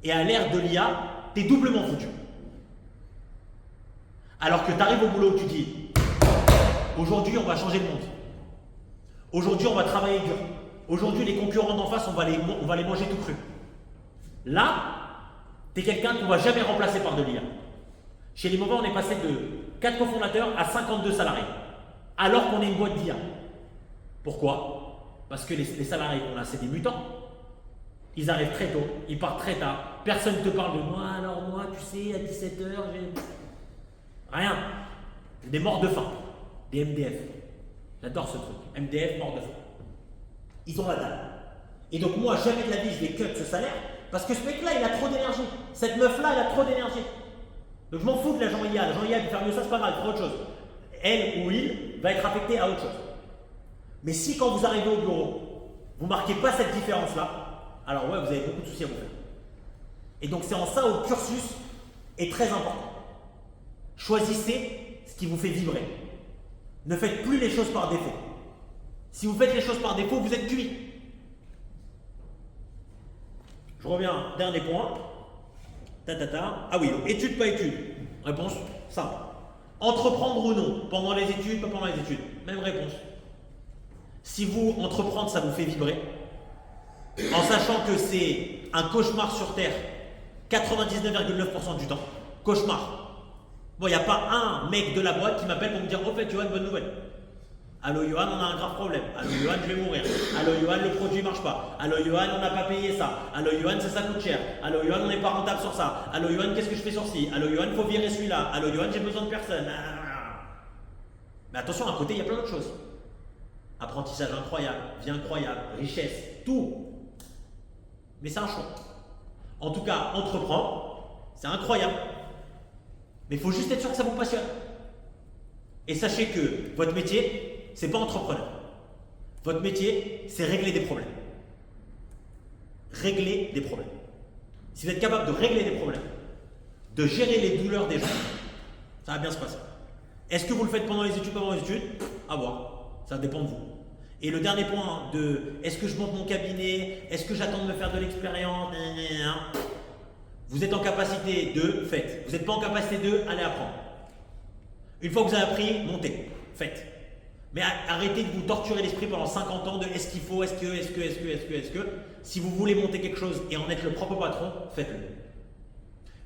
Et à l'ère de l'IA, tu es doublement foutu. Alors que tu arrives au boulot, tu dis aujourd'hui, on va changer le monde. Aujourd'hui, on va travailler dur. Aujourd'hui, les concurrents d'en face, on va les manger tout cru. Là, tu es quelqu'un qu'on ne va jamais remplacer par de l'IA. Chez Limova, on est passé de 4 cofondateurs à 52 salariés. Alors qu'on est une boîte d'IA. Pourquoi? Parce que les salariés qu'on a, c'est des mutants. Ils arrivent très tôt, ils partent très tard. Personne ne te parle de moi, alors moi, tu sais, à 17h, j'ai... Rien. Des morts de faim. Des MDF. J'adore ce truc. MDF, mort de faim. Ils ont la dalle. Et donc moi, jamais de la vie, je vais cut ce salaire, parce que ce mec-là, il a trop d'énergie. Cette meuf-là, elle a trop d'énergie. Donc je m'en fous de l'agent IA. L'agent IA, il peut faire mieux ça, c'est pas grave, il fera autre chose. Elle ou il va être affecté à autre chose. Mais si quand vous arrivez au bureau, vous ne marquez pas cette différence-là, alors ouais, vous avez beaucoup de soucis à vous faire. Et donc c'est en ça où le cursus est très important. Choisissez ce qui vous fait vibrer. Ne faites plus les choses par défaut. Si vous faites les choses par défaut, vous êtes cuit. Je reviens, dernier point. Ah oui, donc études, pas études. Réponse simple. Entreprendre ou non, pendant les études, pas pendant les études. Même réponse. Si vous, entreprendre, ça vous fait vibrer, en sachant que c'est un cauchemar sur Terre, 99,9% du temps, cauchemar. Bon, il n'y a pas un mec de la boîte qui m'appelle pour me dire « Oh, fait, Johan, bonne nouvelle. Allô, Johan, on a un grave problème. Allô, Johan, je vais mourir. Allô, Johan, le produit ne marche pas. Allô, Johan, on n'a pas payé ça. Allô, Johan, ça coûte cher. Allô, Johan, on n'est pas rentable sur ça. Allô, Johan, qu'est-ce que je fais sur ci? Allô, Johan, il faut virer celui-là. Allô, Johan, j'ai besoin de personne. » Mais attention, à côté, il y a plein d'autres choses. Apprentissage incroyable, vie incroyable, richesse, tout. Mais c'est un choix. En tout cas, entreprendre, c'est incroyable. Mais il faut juste être sûr que ça vous passionne. Et sachez que votre métier, c'est pas entrepreneur. Votre métier, c'est régler des problèmes. Régler des problèmes. Si vous êtes capable de régler des problèmes, de gérer les douleurs des gens, ça va bien se passer. Est-ce que vous le faites pendant les études, pas pendant les études? À voir. Ça dépend de vous. Et le dernier point de est-ce que je monte mon cabinet, est-ce que j'attends de me faire de l'expérience, vous êtes en capacité de, faites. Vous n'êtes pas en capacité de, allez apprendre. Une fois que vous avez appris, montez, faites. Mais arrêtez de vous torturer l'esprit pendant 50 ans de est-ce qu'il faut, est-ce que. Si vous voulez monter quelque chose et en être le propre patron, faites-le.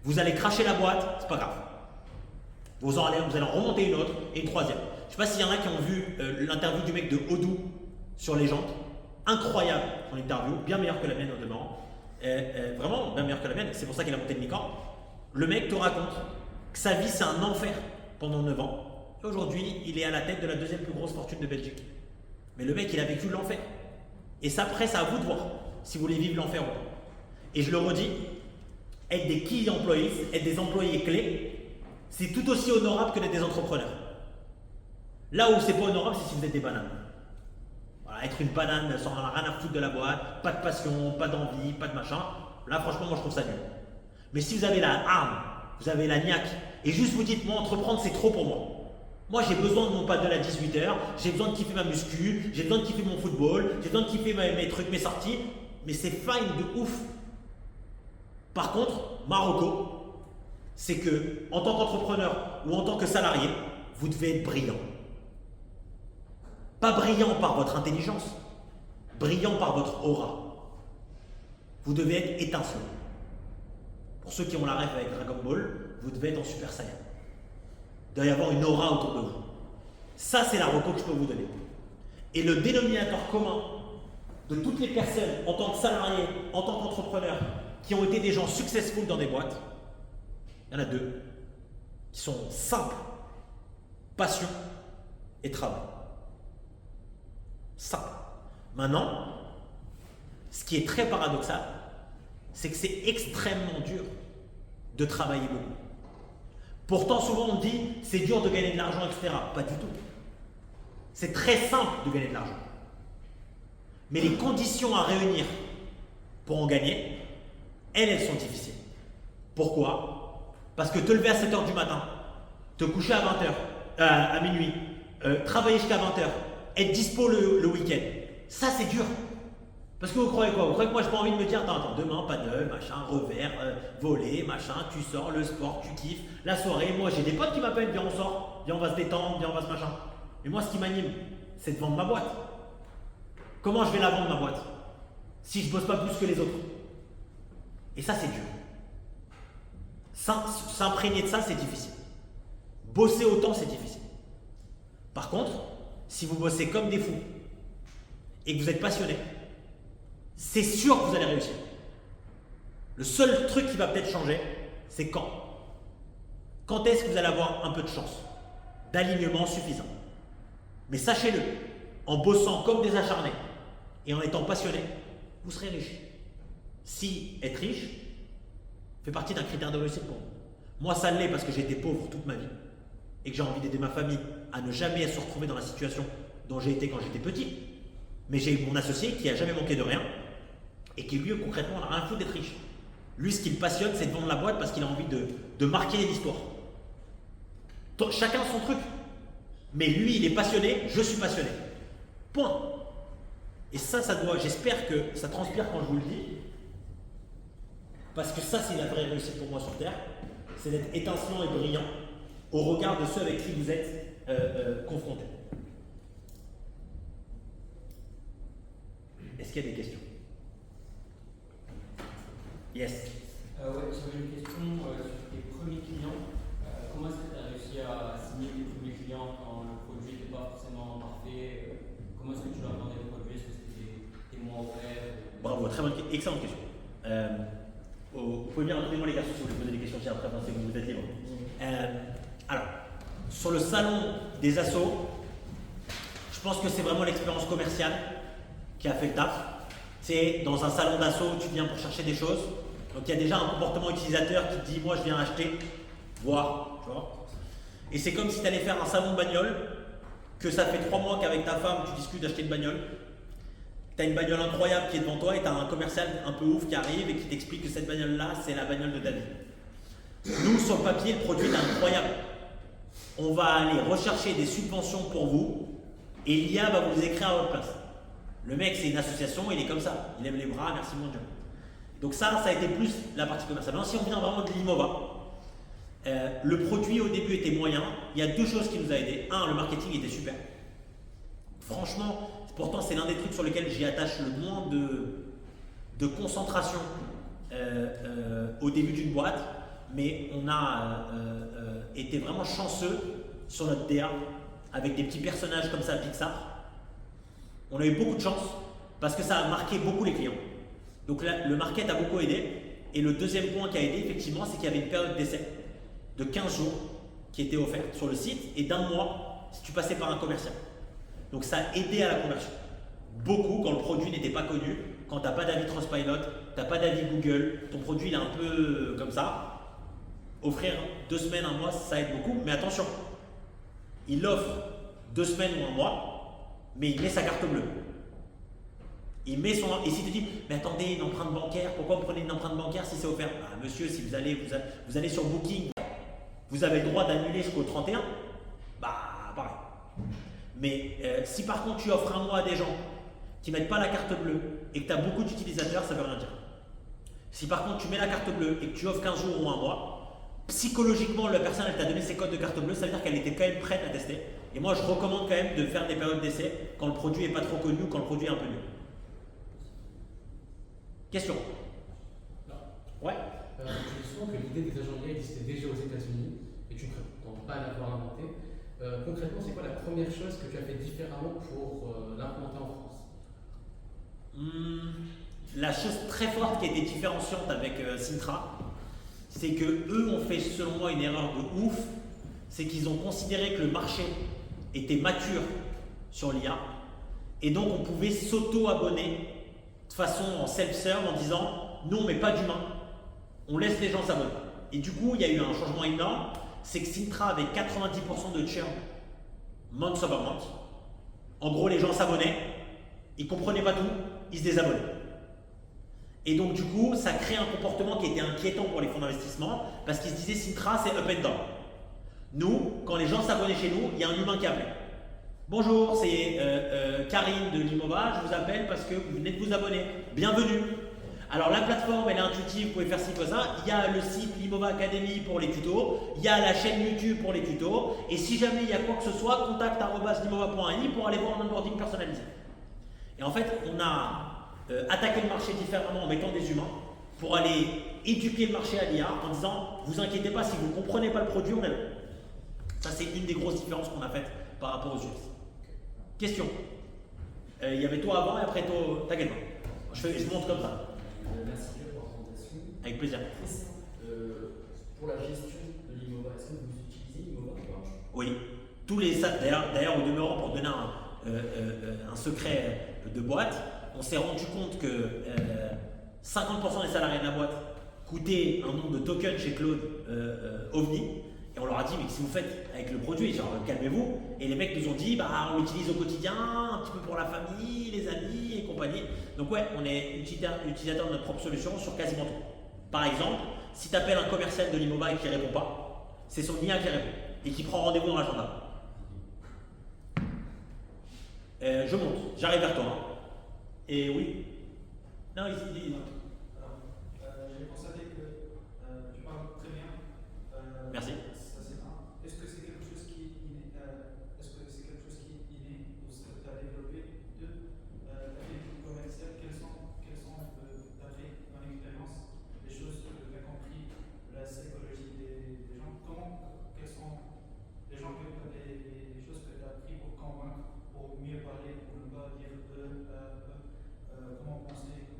Vous allez cracher la boîte, c'est pas grave. Vous allez en remonter une autre et une troisième. Je sais pas s'il y en a qui ont vu l'interview du mec de Odoo sur les jantes. Incroyable son interview, bien meilleure que la mienne notamment. Vraiment bien meilleure que la mienne, c'est pour ça qu'il a monté le Nican. Le mec te raconte que sa vie c'est un enfer pendant 9 ans. Et aujourd'hui, il est à la tête de la deuxième plus grosse fortune de Belgique. Mais le mec, il a vécu l'enfer. Et ça, après, c'est à vous de voir si vous voulez vivre l'enfer ou pas. Et je le redis, être des key employees, être des employés clés, c'est tout aussi honorable que d'être des entrepreneurs. Là où c'est pas honorable, c'est si vous êtes des bananes. Voilà, être une banane sans rien à foutre de la boîte, pas de passion, pas d'envie, pas de machin. Là, franchement, moi, je trouve ça nul. Mais si vous avez la hargne, vous avez la niaque, et juste vous dites, moi, entreprendre, c'est trop pour moi. Moi, j'ai besoin de mon paddle à 18h, j'ai besoin de kiffer ma muscu, j'ai besoin de kiffer mon football, j'ai besoin de kiffer mes trucs, mes sorties, mais c'est fine de ouf. Par contre, Marocco, c'est que en tant qu'entrepreneur ou en tant que salarié, vous devez être brillant. Pas brillant par votre intelligence, brillant par votre aura. Vous devez être étincelant. Pour ceux qui ont la rêve avec Dragon Ball, vous devez être en Super Saiyan. Il doit y avoir une aura autour de vous. Ça, c'est la reco que je peux vous donner. Et le dénominateur commun de toutes les personnes, en tant que salariés, en tant qu'entrepreneurs, qui ont été des gens successful dans des boîtes, il y en a deux, qui sont simples, passion et travail. Simple. Maintenant, ce qui est très paradoxal, c'est que c'est extrêmement dur de travailler beaucoup. Pourtant, souvent on dit c'est dur de gagner de l'argent, etc. Pas du tout. C'est très simple de gagner de l'argent. Mais les conditions à réunir pour en gagner, elles sont difficiles. Pourquoi? Parce que te lever à 7h du matin, te coucher à 20h, à minuit, travailler jusqu'à 20h, être dispo le week-end, ça c'est dur. Parce que vous croyez quoi? Vous croyez que moi j'ai pas envie de me dire attends, demain, paddle, machin, revers, voler, machin, tu sors, le sport, tu kiffes, la soirée, moi j'ai des potes qui m'appellent, viens on sort, viens on va se détendre, viens on va se machin. Mais moi ce qui m'anime, c'est de vendre ma boîte. Comment je vais la vendre ma boîte si je bosse pas plus que les autres? Et ça c'est dur. S'imprégner de ça c'est difficile. Bosser autant c'est difficile. Par contre, si vous bossez comme des fous et que vous êtes passionné, c'est sûr que vous allez réussir. Le seul truc qui va peut-être changer, c'est quand. Quand est-ce que vous allez avoir un peu de chance, d'alignement suffisant. Mais sachez-le, en bossant comme des acharnés et en étant passionné, vous serez riche. Si être riche fait partie d'un critère de réussite pour vous. Moi, ça l'est parce que j'ai été pauvre toute ma vie et que j'ai envie d'aider ma famille à ne jamais se retrouver dans la situation dont j'ai été quand j'étais petit. Mais j'ai mon associé qui a jamais manqué de rien et qui lui concrètement n'a rien à foutre d'être riche. Lui, ce qui le passionne, c'est de vendre la boîte parce qu'il a envie de marquer l'histoire. Chacun son truc. Mais lui, il est passionné, je suis passionné. Point. Et ça doit, j'espère que ça transpire quand je vous le dis. Parce que ça, c'est la vraie réussite pour moi sur Terre. C'est d'être étincelant et brillant au regard de ceux avec qui vous êtes confrontés. Est-ce qu'il y a des questions? Yes. Ouais, j'avais une question sur tes premiers clients. Comment est-ce que tu as réussi à signer tes premiers clients quand le produit n'était pas forcément parfait? Comment est-ce que tu leur vendais le produit? Est-ce que c'était des mois offerts? Bravo, très bonne, excellente question. Vous pouvez bien donnez-moi les garçons si vous voulez poser des questions aussi après, c'est que vous êtes libre. Alors, sur le salon des assos, je pense que c'est vraiment l'expérience commerciale qui a fait le taf. C'est dans un salon d'assaut, tu viens pour chercher des choses. Donc il y a déjà un comportement utilisateur qui te dit moi je viens acheter, voir, tu vois. Et c'est comme si tu allais faire un salon de bagnole, que ça fait 3 mois qu'avec ta femme tu discutes d'acheter une bagnole. Tu as une bagnole incroyable qui est devant toi et tu as un commercial un peu ouf qui arrive et qui t'explique que cette bagnole-là, c'est la bagnole de ta vie. Nous, sur le papier, le produit est incroyable. On va aller rechercher des subventions pour vous et l'IA va vous les écrire à votre place. Le mec, c'est une association, il est comme ça. Il lève les bras, merci mon Dieu. Donc ça a été plus la partie commerciale. Maintenant, si on vient vraiment de l'Innova, le produit au début était moyen. Il y a 2 choses qui nous ont aidé. 1, le marketing était super. franchement, pourtant c'est l'un des trucs sur lesquels j'y attache le moins de concentration au début d'une boîte, mais on a été vraiment chanceux sur notre DA avec des petits personnages comme ça, Pixar. On a eu beaucoup de chance parce que ça a marqué beaucoup les clients. Donc là, le market a beaucoup aidé. Et le deuxième point qui a aidé, effectivement, c'est qu'il y avait une période d'essai de 15 jours qui était offerte sur le site et d'un mois si tu passais par un commercial. Donc ça a aidé à la conversion. Beaucoup quand le produit n'était pas connu, quand tu n'as pas d'avis Trustpilot, tu n'as pas d'avis Google, ton produit il est un peu comme ça. Offrir 2 semaines, 1 mois, ça aide beaucoup. Mais attention, il offre 2 semaines ou 1 mois, mais il met sa carte bleue. Il met son. Et si tu dis, mais attendez, une empreinte bancaire, pourquoi vous prenez une empreinte bancaire si c'est offert? Bah, monsieur, si vous allez sur Booking, vous avez le droit d'annuler jusqu'au 31, bah pareil. Mais si par contre tu offres 1 mois à des gens qui ne mettent pas la carte bleue et que tu as beaucoup d'utilisateurs, ça ne veut rien dire. Si par contre tu mets la carte bleue et que tu offres 15 jours ou 1 mois, psychologiquement la personne elle t'a donné ses codes de carte bleue, ça veut dire qu'elle était quand même prête à tester. Et moi je recommande quand même de faire des périodes d'essai quand le produit n'est pas trop connu ou quand le produit est un peu nul. Question? Non. Ouais. Je dis souvent que l'idée des agents IA existait déjà aux États-Unis et tu ne prétends pas l'avoir inventé. Concrètement, c'est quoi la première chose que tu as fait différemment pour l'implanter en France? La chose très forte qui a été différenciante avec Sintra, c'est que eux ont fait selon moi une erreur de ouf, c'est qu'ils ont considéré que le marché était mature sur l'IA et donc on pouvait s'auto-abonner de façon en self-serve en disant nous on met pas d'humain, on laisse les gens s'abonner. Et du coup il y a eu un changement énorme, c'est que Sintra avait 90% de churn month over month. En gros les gens s'abonnaient, ils comprenaient pas tout, ils se désabonnaient. Et donc du coup ça crée un comportement qui était inquiétant pour les fonds d'investissement parce qu'ils se disaient Sintra c'est up and down. Nous, quand les gens s'abonnaient chez nous, il y a un humain qui appelait. Bonjour, c'est Karine de Limova, je vous appelle parce que vous venez de vous abonner. Bienvenue. Alors la plateforme elle est intuitive, vous pouvez faire ci, faire ça. Il y a le site Limova Academy pour les tutos, il y a la chaîne YouTube pour les tutos, et si jamais il y a quoi que ce soit, contact@limova.ai pour aller voir un onboarding personnalisé. Et en fait, on a attaqué le marché différemment en mettant des humains pour aller éduquer le marché à l'IA en disant vous inquiétez pas, si vous ne comprenez pas le produit, on est là. Ça c'est une des grosses différences qu'on a faites par rapport aux US. Question. Il y avait toi avant et après toi, t'inquiète pas. Je montre comme ça. Merci pour la présentation. Avec plaisir. Pour la gestion de l'Immova, est-ce que vous utilisez l'Immova ou pas? Oui. Tous les d'ailleurs au demeurant, pour donner un secret de boîte, on s'est rendu compte que 50% des salariés de la boîte coûtaient un nombre de tokens chez Claude OVNI. Et on leur a dit, mais qu'est-ce que vous faites avec le produit? Genre, calmez-vous. Et les mecs nous ont dit, bah, on l'utilise au quotidien, un petit peu pour la famille, les amis et compagnie. Donc, ouais, on est utilisateur de notre propre solution sur quasiment tout. Par exemple, si tu appelles un commercial de Limova et qu'il ne répond pas, c'est son IA qui répond et qui prend rendez-vous dans l'agenda. Je monte, j'arrive vers toi. Hein. Et oui. Non, ici. Alors, j'ai constaté que tu parles très bien. Merci. Est-ce que c'est quelque chose qui est inné ou ce que tu as développé? Deux, l'activité commerciale, quelles sont d'après ton expérience, les choses que tu as compris de la psychologie des gens? Quelles sont les choses que tu as appris pour convaincre, pour mieux parler, pour ne pas dire comment penser?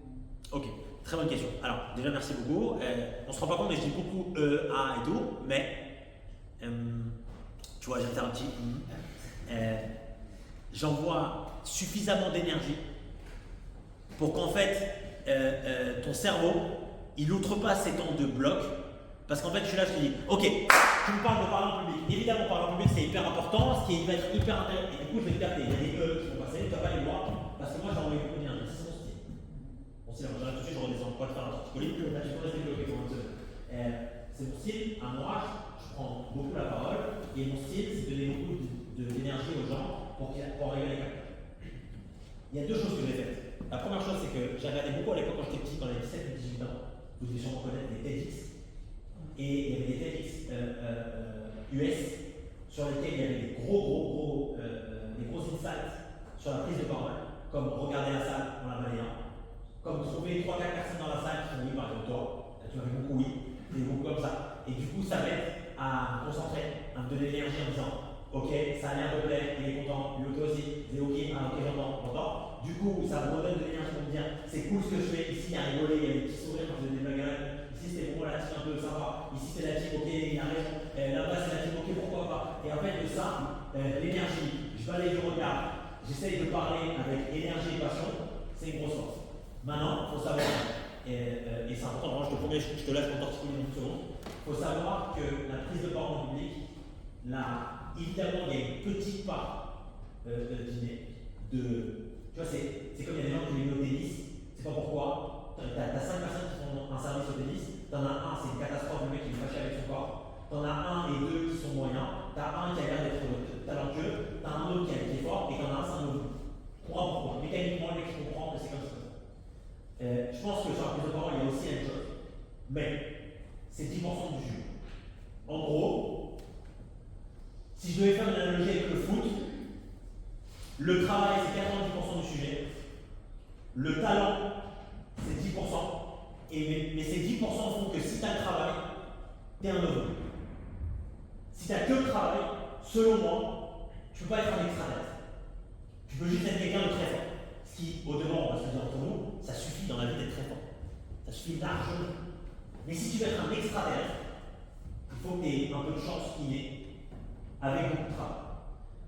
Ok, très bonne question. Alors, déjà merci beaucoup. On ne se rend pas compte, mais je dis beaucoup A et tout, mais tu vois, j'ai fait un petit j'envoie suffisamment d'énergie pour qu'en fait ton cerveau il outrepasse ces temps de bloc parce qu'en fait je suis là, je te dis ok, tu me parles de parler en public, évidemment parler en public c'est hyper important, ce qui va être hyper intéressant et du coup je vais te capter, il y a des qui vont passer, tu vas pas les voir parce que moi j'ai envoyé beaucoup d'énergie, c'est mon style. Bon c'est j'arrête tout de suite, je redescends, pas de faire un petit colis, là j'ai pas resté bloqué pendant une semaine. C'est mon style, à moi je prends beaucoup la parole et mon style c'est de donner beaucoup d'énergie aux gens pour arriver à les capter. Il y a deux choses que j'ai faites. La première chose c'est que j'ai regardé beaucoup à l'époque quand j'étais petit, quand j'avais 17 ou 18 ans, vous devez sûrement connaître des TEDx. Et il y avait des TEDx US sur lesquels il y avait des gros insights sur la prise de parole, comme regarder la salle en la balayant, comme trouver 3-4 personnes dans la salle qui font oui, par exemple toi, là, tu m'as fait beaucoup oui, et beaucoup comme ça. Et du coup, ça m'aide à me concentrer, à me donner de l'énergie en disant ok, ça a l'air de plaire, il est content, lui aussi, c'est ok, ah ok, j'entends. Du coup, ça me redonne de l'énergie pour me dire c'est cool ce que je fais, ici il y a rigolé, il y a des petits sourires quand je fais des blagues, ici c'était bon, la team un peu sympa, ici c'est la team, ok, il a raison, là-bas c'est la team, ok, pourquoi pas. Et en fait, de ça, l'énergie, je balaye, je regarde, j'essaye de parler avec énergie et passion, c'est une grosse force. Maintenant, il faut savoir, et c'est important, je te promets, je te laisse mon torticolis dans une seconde, il faut savoir que la prise de parole en public, évidemment, il y a une petite part d'idée. Tu vois, c'est comme il y a des gens qui jouent au tennis, c'est pas pourquoi. Tu as 5 personnes qui font un service au tennis, tu en as un, c'est une catastrophe, le mec qui est fâché avec son corps. Tu en as un et deux qui sont moyens, tu as un qui a l'air d'être talentueux, tu as un autre qui est fort, et tu en as un, c'est un autre. Pourquoi mécaniquement, le mec qui comprend que c'est comme ça. Je pense que sur la prise de parole, il y a aussi la même chose. Mais c'est 10% du jeu. En gros, si je devais faire une analogie avec le foot, le travail c'est 90% du sujet, le talent c'est 10%, mais ces 10% font que si tu as le travail, tu es un homme. Si tu n'as que le travail, selon moi, tu ne peux pas être un extraterrestre. Tu peux juste être quelqu'un de très fort. Ce qui, au devant, on va se dire entre nous, ça suffit dans la vie d'être très fort. Ça suffit largement. Mais si tu veux être un extraterrestre, il faut que tu aies un peu de chance innée avec beaucoup de travail.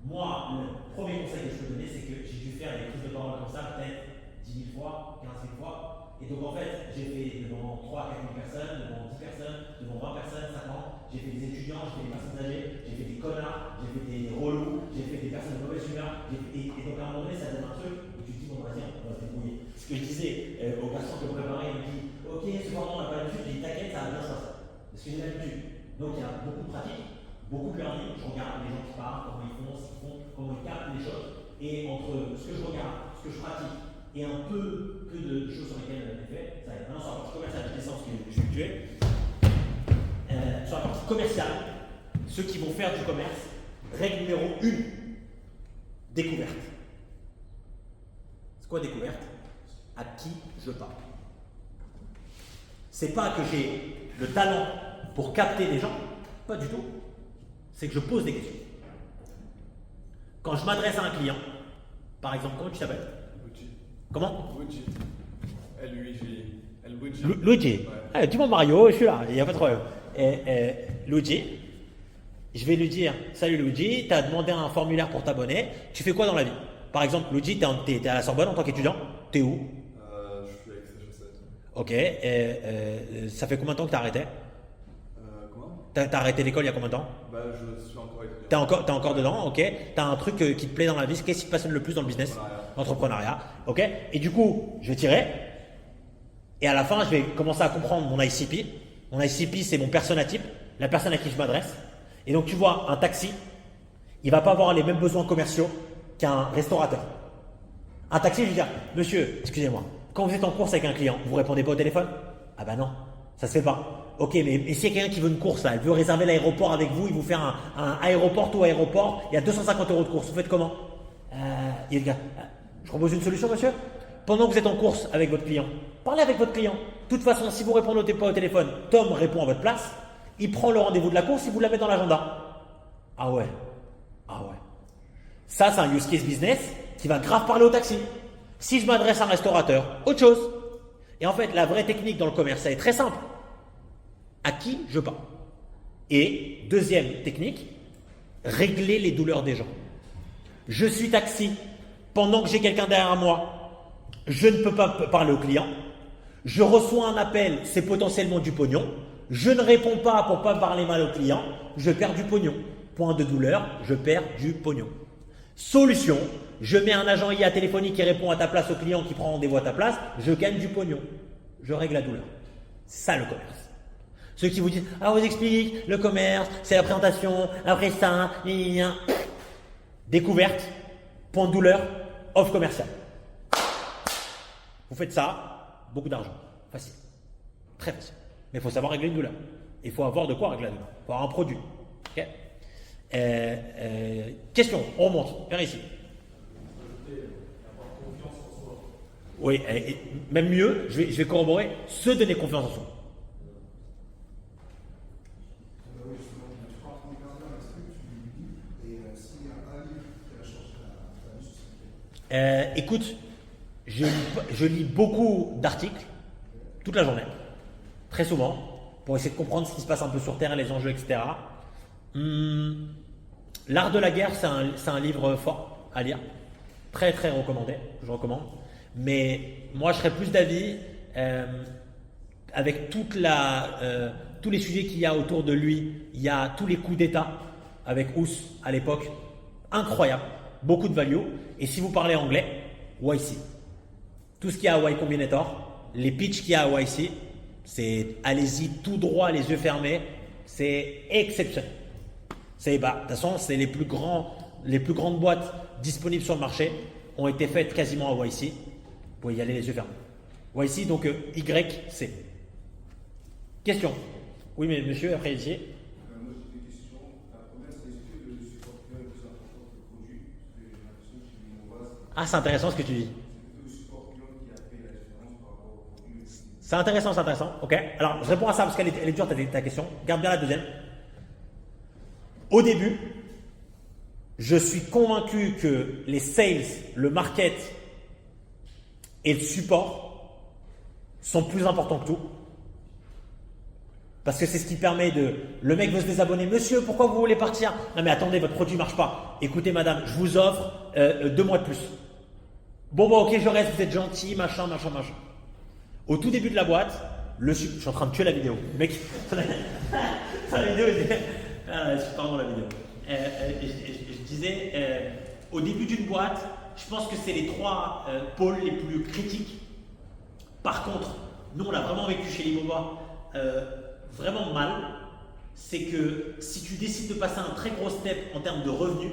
Moi, le premier conseil que je peux donner, c'est que j'ai dû faire des prises de parole comme ça, peut-être 10 000 fois, 15 000 fois. Et donc en fait, j'ai fait devant 3 4 000 personnes, devant 10 personnes, devant 20 personnes, 50. J'ai fait des étudiants, j'ai fait des personnes âgées, j'ai fait des connards, j'ai fait des relous, j'ai fait des personnes de mauvaise humeur. Et donc à un moment donné, ça donne un truc où tu te dis, bon, vas-y, on va se débrouiller. Ce que je disais aux garçons que je préparais, il me dit, ok, ce soir, on n'a pas l'habitude, j'ai dit, t'inquiète, ça va bien se passer. Parce que j'ai l'habitude. Donc il y a beaucoup de pratique. Beaucoup de learning, je regarde les gens qui parlent, comment ils font, ce qu'ils font, comment ils captent les choses. Et entre ce que je regarde, ce que je pratique et un peu de choses sur lesquelles j'ai fait, ça va être maintenant sur la partie commerciale, je descends ce que je suis tué. Sur la partie commerciale, ceux qui vont faire du commerce, règle numéro 1, découverte. C'est quoi découverte? À qui je parle. C'est pas que j'ai le talent pour capter les gens, pas du tout. C'est que je pose des questions. Quand je m'adresse à un client, par exemple, comment tu t'appelles? Luigi. Comment? Luigi. Luigi. Luigi. Ouais. Ah, dis-moi Mario, je suis là, il n'y a pas de problème. Luigi, je vais lui dire, salut Luigi, tu as demandé un formulaire pour t'abonner, tu fais quoi dans la vie? Par exemple, Luigi, tu es à la Sorbonne en tant qu'étudiant? Tu es où? Je suis avec ces chaussettes. Ok, ça fait combien de temps que tu as arrêté? Comment? T'as arrêté l'école il y a combien de temps? Je suis encore étudiant. T'es encore dedans, ok. T'as un truc qui te plaît dans la vie. Qu'est-ce qui te passionne le plus dans le business? L'entrepreneuriat, ok. Et du coup, je vais tirer. Et à la fin, je vais commencer à comprendre mon ICP. Mon ICP, c'est mon persona type, la personne à qui je m'adresse. Et donc, tu vois, un taxi, il va pas avoir les mêmes besoins commerciaux qu'un restaurateur. Un taxi, je vais dire, monsieur, excusez-moi, quand vous êtes en course avec un client, vous répondez pas au téléphone? Ah bah non, ça se fait pas. Ok, mais s'il y a quelqu'un qui veut une course, là, elle veut réserver l'aéroport avec vous, il vous fait un aéroport tout aéroport, il y a 250 € de course, vous faites comment? Il y a le gars, je propose une solution, monsieur. Pendant que vous êtes en course avec votre client, parlez avec votre client. De toute façon, si vous répondez pas au téléphone, Tom répond à votre place, il prend le rendez-vous de la course, il vous la met dans l'agenda. Ah ouais. Ça, c'est un use case business qui va grave parler au taxi. Si je m'adresse à un restaurateur, autre chose. Et en fait, la vraie technique dans le commerce, ça est très simple. À qui je parle? Et deuxième technique, régler les douleurs des gens. Je suis taxi, pendant que j'ai quelqu'un derrière moi, je ne peux pas parler au client. Je reçois un appel, c'est potentiellement du pognon. Je ne réponds pas pour pas parler mal au client, je perds du pognon. Point de douleur, je perds du pognon. Solution, je mets un agent IA téléphonique qui répond à ta place au client qui prend rendez-vous à ta place, je gagne du pognon. Je règle la douleur. C'est ça le commerce. Ceux qui vous disent, ah, on vous explique, le commerce, c'est la présentation, après ça, découverte, point de douleur, offre commerciale. Vous faites ça, beaucoup d'argent. Facile. Très facile. Mais il faut savoir régler une douleur. Il faut avoir de quoi régler la douleur. Il faut avoir un produit. Okay. Question, on remonte. Vers ici. Oui, et même mieux, je vais corroborer, se donner confiance en soi. Écoute, je lis beaucoup d'articles toute la journée, très souvent, pour essayer de comprendre ce qui se passe un peu sur Terre, les enjeux, etc. L'art de la guerre, c'est un livre fort à lire, très très recommandé, je recommande. Mais moi, je serais plus d'avis, avec tous les sujets qu'il y a autour de lui, il y a tous les coups d'État avec Ous à l'époque, incroyable, beaucoup de value. Et si vous parlez anglais, YC. Tout ce qu'il y a à Y Combinator, les pitchs qu'il y a à YC, c'est allez-y tout droit, les yeux fermés, c'est exceptionnel. De toute façon, c'est les plus grandes boîtes disponibles sur le marché ont été faites quasiment à YC. Vous pouvez y aller les yeux fermés. YC, donc YC. Question. Oui, mais monsieur, après ici. Moi j'ai deux questions. La première, c'est est-ce que le support client est plus important que le produit? Parce que j'ai l'impression que chez Innova, Ah, c'est intéressant ce que tu dis. c'est plutôt le support client qui a fait la différence par rapport au produit. C'est intéressant, c'est intéressant. Ok. Alors, je réponds à ça parce qu'elle est dure ta question. Garde bien la deuxième. Au début, je suis convaincu que les sales, le market et le support sont plus importants que tout. Parce que c'est ce qui permet de… Le mec veut se désabonner. Monsieur, pourquoi vous voulez partir? Non mais attendez, votre produit ne marche pas. Écoutez madame, je vous offre 2 mois de plus. Bon, ok, je reste, vous êtes gentil, machin. Au tout début de la boîte, je suis en train de tuer la vidéo. Le mec, la vidéo, pardon la vidéo. Je disais, au début d'une boîte, je pense que c'est les 3 pôles les plus critiques. Par contre, nous on l'a vraiment vécu chez Innova, vraiment mal, c'est que si tu décides de passer un très gros step en termes de revenus,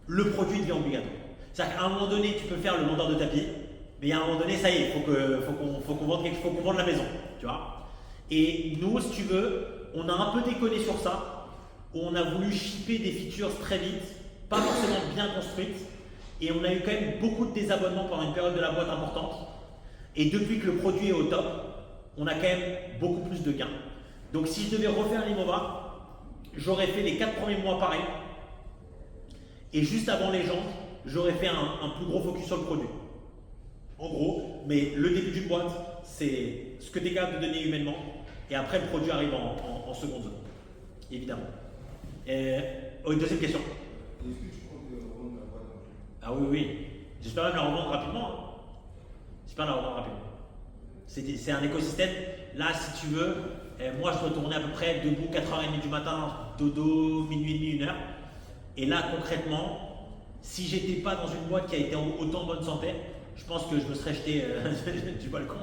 le produit devient obligatoire. C'est-à-dire qu'à un moment donné, tu peux faire le vendeur de tapis, mais à un moment donné, ça y est, faut qu'on vende la maison, tu vois. Et nous, si tu veux, on a un peu déconné sur ça, où on a voulu shipper des features très vite, pas forcément bien construites, et on a eu quand même beaucoup de désabonnements pendant une période de la boîte importante. Et depuis que le produit est au top, on a quand même beaucoup plus de gains. Donc si je devais refaire l'Innova, j'aurais fait les 4 premiers mois pareil. Et juste avant les gens, j'aurais fait un plus gros focus sur le produit. En gros, mais le début d'une boîte, c'est ce que tu es capable de donner humainement. Et après, le produit arrive en seconde zone. Évidemment. Deuxième question. Est-ce que tu comptes revendre la boîte? Ah oui. J'espère même la revendre rapidement. J'espère la revendre rapidement. C'est un écosystème. Là, si tu veux, moi je retournais à peu près debout 4h30 du matin, dodo, minuit et demi, 1h. Et là, concrètement, si j'étais pas dans une boîte qui a été autant en bonne santé, je pense que je me serais jeté du balcon.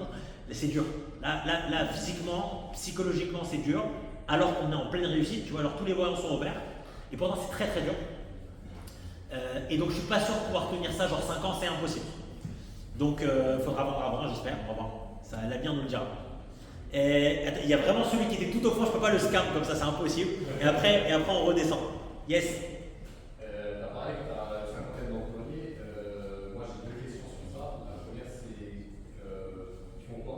C'est dur. Là, physiquement, psychologiquement, c'est dur. Alors qu'on est en pleine réussite, tu vois, alors tous les voyants sont ouverts. Et pourtant, c'est très très dur. Et donc, je suis pas sûr de pouvoir tenir ça, genre 5 ans, c'est impossible. Donc, il faudra vendre avant, j'espère. On va voir. Ça, l'avenir nous le dira. Il y a vraiment celui qui était tout au fond, je ne peux pas le scam comme ça, c'est impossible. Et après, on redescend. Yes. Pareil, tu as la cinquantaine d'employés. Moi, j'ai 2 questions sur ça. La première, c'est tu font quoi?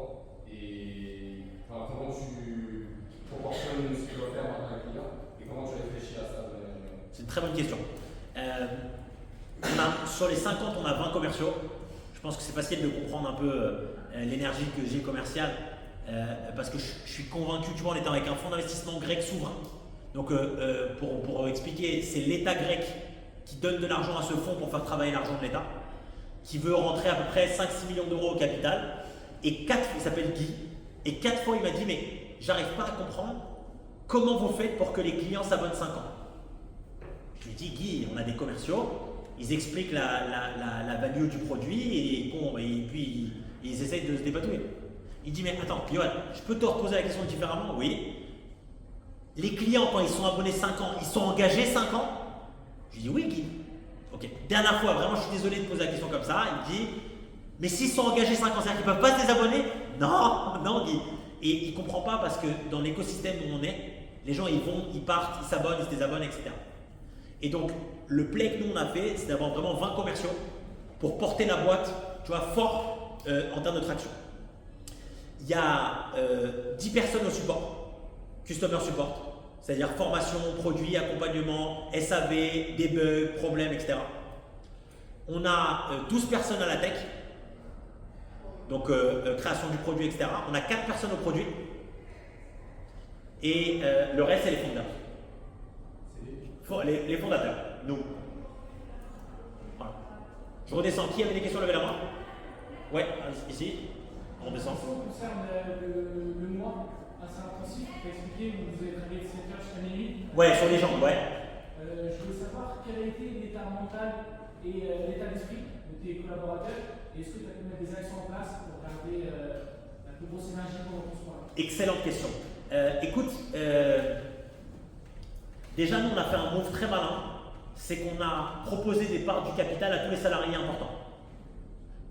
Et comment tu proportionnes ce que tu dois faire avec un client? Et comment tu réfléchis à ça? C'est une très bonne question. Sur les 50, on a 20 commerciaux. Je pense que c'est facile de comprendre un peu l'énergie que j'ai commerciale. Parce que je suis convaincu, tu vois, on était avec un fonds d'investissement grec souverain. Donc, pour expliquer, c'est l'État grec qui donne de l'argent à ce fonds pour faire travailler l'argent de l'État, qui veut rentrer à peu près 5-6 millions d'euros au capital. Et il s'appelle Guy, et 4 fois il m'a dit, mais j'arrive pas à comprendre comment vous faites pour que les clients s'abonnent 5 ans. Je lui ai dit, Guy, on a des commerciaux, ils expliquent la value du produit, et puis ils essayent de se dépatouiller. Il dit, mais attends, Johan, je peux te reposer la question différemment? Oui. Les clients, quand ils sont abonnés 5 ans, ils sont engagés 5 ans? Je lui dis, oui, Guy. Ok. Dernière fois, vraiment, je suis désolé de poser la question comme ça. Il me dit, mais s'ils sont engagés 5 ans, c'est-à-dire qu'ils ne peuvent pas se désabonner? Non, Guy. Et il ne comprend pas parce que dans l'écosystème où on est, les gens, ils vont, ils partent, ils s'abonnent, ils se désabonnent, etc. Et donc, le play que nous, on a fait, c'est d'avoir vraiment 20 commerciaux pour porter la boîte, tu vois, fort en termes de traction. Il y a 10 personnes au support, Customer Support, c'est-à-dire formation, produit, accompagnement, SAV, des bugs, problèmes, etc. On a 12 personnes à la tech, donc création du produit, etc. On a 4 personnes au produit et le reste, c'est les fondateurs. Les fondateurs, nous. Voilà. Je redescends. Qui avait des questions? Levez la main. Ouais, ici. On descend. En ce qui concerne le mois assez intensif, tu as expliqué, vous avez travaillé de 7h jusqu'à minuit. Ouais, sur les jambes, ouais. Je voulais savoir quel a été l'état mental et l'état d'esprit de tes collaborateurs. Et est-ce que tu as pu mettre des actions en place pour garder la plus grosse énergie pour ton soir? Excellente question. Écoute, déjà nous on a fait un move très malin, c'est qu'on a proposé des parts du capital à tous les salariés importants.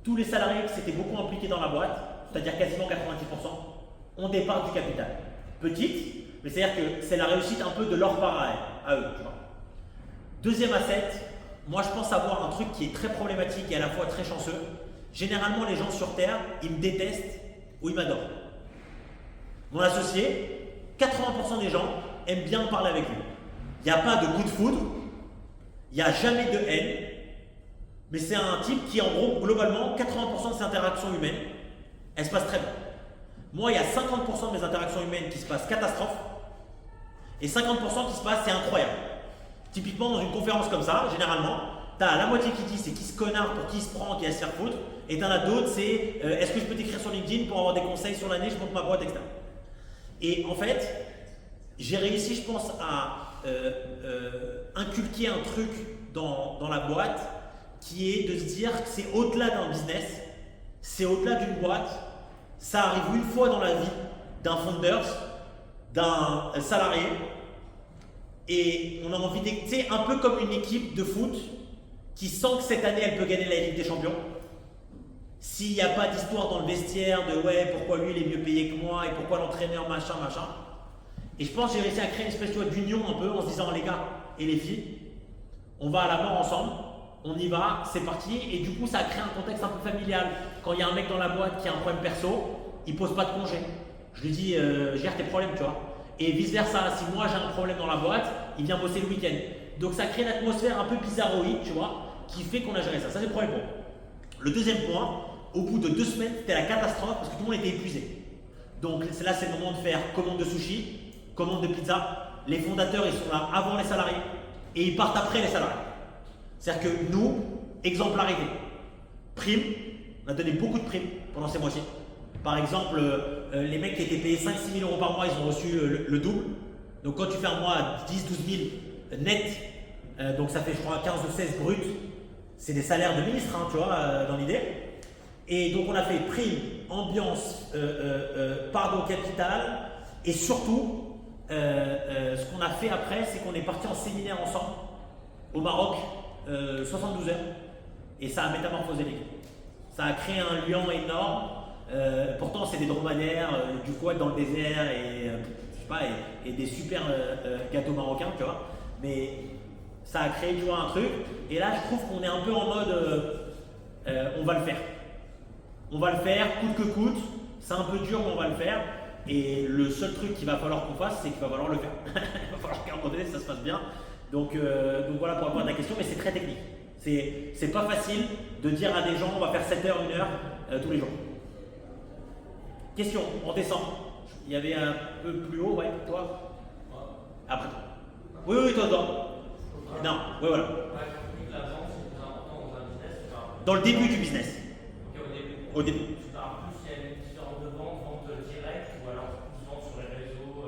Tous les salariés qui s'étaient beaucoup impliqués dans la boîte, c'est-à-dire quasiment 90%, ont des parts du capital. Petites, mais c'est-à-dire que c'est la réussite un peu de leur part à eux. Tu vois. Deuxième asset, moi je pense avoir un truc qui est très problématique et à la fois très chanceux. Généralement les gens sur Terre, ils me détestent ou ils m'adorent. Mon associé, 80% des gens aiment bien parler avec lui. Il n'y a pas de coup de foudre, il n'y a jamais de haine, mais c'est un type qui, en gros, globalement, 80% de ses interactions humaines, elles se passent très bien. Moi, il y a 50% de mes interactions humaines qui se passent catastrophe, et 50% qui se passent c'est incroyable. Typiquement, dans une conférence comme ça, généralement, tu as la moitié qui dit c'est qui ce connard pour qui il se prend, qui va se faire foutre, et tu en as d'autres, c'est est-ce que je peux t'écrire sur LinkedIn pour avoir des conseils sur l'année, je monte ma boîte, etc. Et en fait, j'ai réussi, je pense, à inculquer un truc dans la boîte qui est de se dire que c'est au-delà d'un business, c'est au-delà d'une boîte, ça arrive une fois dans la vie d'un founders, d'un salarié, et on a envie d'être, tu sais, un peu comme une équipe de foot qui sent que cette année elle peut gagner la Ligue des Champions. S'il n'y a pas d'histoire dans le vestiaire de ouais, pourquoi lui il est mieux payé que moi et pourquoi l'entraîneur machin. Et je pense que j'ai réussi à créer une espèce d'union un peu en se disant les gars et les filles, on va à la mort ensemble, on y va, c'est parti. Et du coup ça a créé un contexte un peu familial. Quand il y a un mec dans la boîte qui a un problème perso, il pose pas de congé. Je lui dis gère tes problèmes, tu vois. Et vice versa, si moi j'ai un problème dans la boîte, il vient bosser le week-end. Donc ça crée une atmosphère un peu bizarroïde, tu vois, qui fait qu'on a géré ça. Ça c'est le premier point. Le deuxième point, au bout de 2 semaines, c'était la catastrophe parce que tout le monde était épuisé. Donc là c'est le moment de faire commande de sushi, commande de pizza. Les fondateurs ils sont là avant les salariés et ils partent après les salariés. C'est-à-dire que nous, exemplarité, prime, on a donné beaucoup de primes pendant ces mois-ci. Par exemple, les mecs qui étaient payés 5-6 000 euros par mois, ils ont reçu le double. Donc quand tu fais un mois à 10-12 000 net, donc ça fait je crois 15 ou 16 bruts, c'est des salaires de ministre, hein, tu vois, dans l'idée. Et donc on a fait prime, ambiance, pardon capital, et surtout, ce qu'on a fait après, c'est qu'on est parti en séminaire ensemble au Maroc, 72 heures, et ça a métamorphosé l'équipe. Ça a créé un lien énorme. Pourtant c'est des dromadaires, du quad dans le désert et je sais pas, et des super gâteaux marocains, tu vois. Mais ça a créé, tu vois, un truc. Et là je trouve qu'on est un peu en mode on va le faire. On va le faire, coûte que coûte. C'est un peu dur, mais on va le faire. Et le seul truc qu'il va falloir qu'on fasse, c'est qu'il va falloir le faire. Il va falloir qu'à un moment donné, ça se passe bien. Donc voilà pour répondre à ta question, mais c'est très technique. C'est pas facile de dire à des gens, on va faire 7 heures, 1 heure tous les jours. Question, on descend. Il y avait un peu plus haut, ouais, toi. Après toi. Oui, toi. Non, oui, voilà. Dans le début du business. Au début. Tu parles plus, il y a une différence de vente directe, ou alors plus vente sur les réseaux,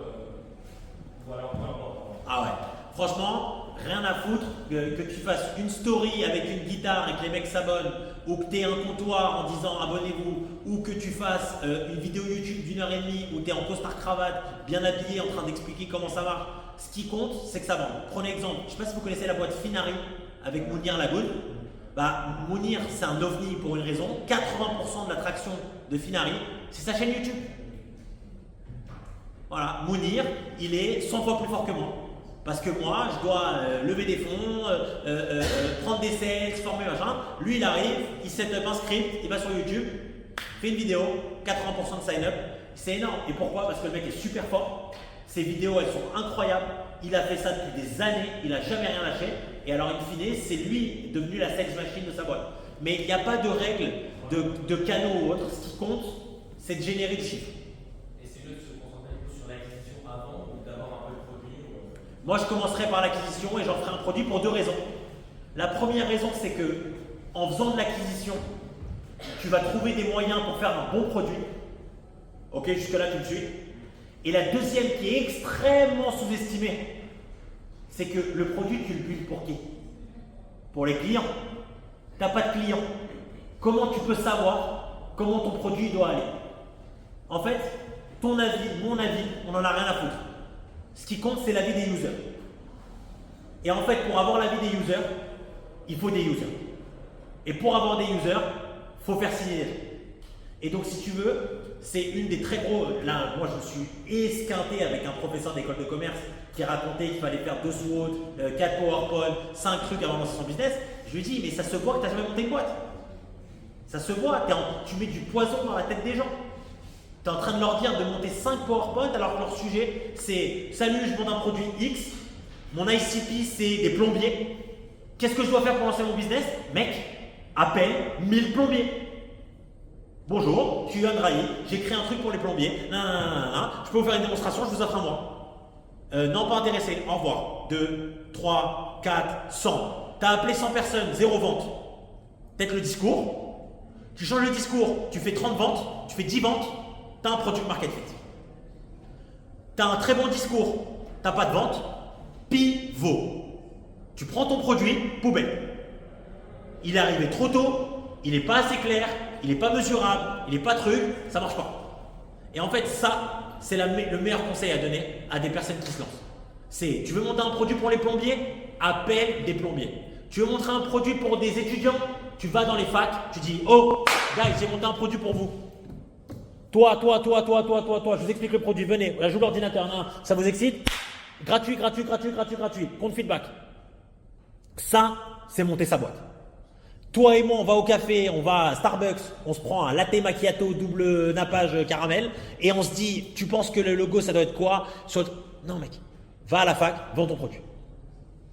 ou alors peu importe. Ah ouais, franchement, rien à foutre que tu fasses une story avec une guitare et que les mecs s'abonnent, ou que tu aies un comptoir en disant abonnez-vous, ou que tu fasses une vidéo YouTube d'1h30 où tu es en costard cravate, bien habillé, en train d'expliquer comment ça marche. Ce qui compte, c'est que ça vende. Prenez exemple, je ne sais pas si vous connaissez la boîte Finari avec Mounir Lagoud. Bah, Mounir, c'est un ovni pour une raison. 80% de l'attraction de Finari, c'est sa chaîne YouTube. Voilà, Mounir, il est 100 fois plus fort que moi. Parce que moi, je dois lever des fonds, prendre des sales, former machin. Lui, il arrive, il set up un script, il va sur YouTube, fait une vidéo, 80% de sign-up. C'est énorme. Et pourquoi? Parce que le mec est super fort. Ses vidéos, elles sont incroyables. Il a fait ça depuis des années, il n'a jamais rien lâché. Et alors, in fine, c'est lui devenu la sales machine de sa boîte. Mais il n'y a pas de règle de canaux ou autre. Ce qui compte, c'est de générer du chiffre. Et c'est mieux de se concentrer sur l'acquisition avant ou d'avoir un peu de produit Moi, je commencerai par l'acquisition et j'en ferai un produit pour 2 raisons. La première raison, c'est que en faisant de l'acquisition, tu vas trouver des moyens pour faire un bon produit. Ok, jusque-là, tu me suis. Et la deuxième qui est extrêmement sous-estimée, c'est que le produit, tu le builds pour qui? Pour les clients. Tu n'as pas de clients. Comment tu peux savoir comment ton produit doit aller? En fait, ton avis, mon avis, on n'en a rien à foutre. Ce qui compte, c'est l'avis des users. Et en fait, pour avoir l'avis des users, il faut des users. Et pour avoir des users, il faut faire signer des gens. Et donc, si tu veux, c'est une des très gros. Là, moi, je me suis esquinté avec un professeur d'école de commerce qui racontait qu'il fallait faire 2 SWOT, 4 PowerPoint, 5 trucs avant de lancer son business. Je lui dis, mais ça se voit que tu n'as jamais monté une boîte. Ça se voit, tu mets du poison dans la tête des gens. Tu es en train de leur dire de monter 5 PowerPoint alors que leur sujet, c'est salut, je vends un produit X, mon ICP, c'est des plombiers. Qu'est-ce que je dois faire pour lancer mon business? Mec, appelle 1000 plombiers. Bonjour, je suis Yohan Drahi, j'ai créé un truc pour les plombiers. Je peux vous faire une démonstration, je vous offre un mois. Non, pas intéressé, au revoir. 2, 3, 4, 100. Tu as appelé 100 personnes, 0 vente. Peut-être le discours. Tu changes le discours, tu fais 30 ventes, tu fais 10 ventes, tu as un product market fit. Tu as un très bon discours, tu n'as pas de vente, pivot. Tu prends ton produit, poubelle. Il est arrivé trop tôt, il n'est pas assez clair, il n'est pas mesurable, il n'est pas truc, ça ne marche pas. Et en fait, ça, c'est le meilleur conseil à donner à des personnes qui se lancent. C'est, tu veux monter un produit pour les plombiers? Appelle des plombiers. Tu veux montrer un produit pour des étudiants? Tu vas dans les facs, tu dis, oh, guys, j'ai monté un produit pour vous. Toi, je vous explique le produit, venez, joue l'ordinateur, ça vous excite? Gratuit. Compte feedback. Ça, c'est monter sa boîte. Toi et moi, on va au café, on va à Starbucks, on se prend un latte macchiato double nappage caramel et on se dit, tu penses que le logo, ça doit être quoi? Non mec, va à la fac, vends ton produit.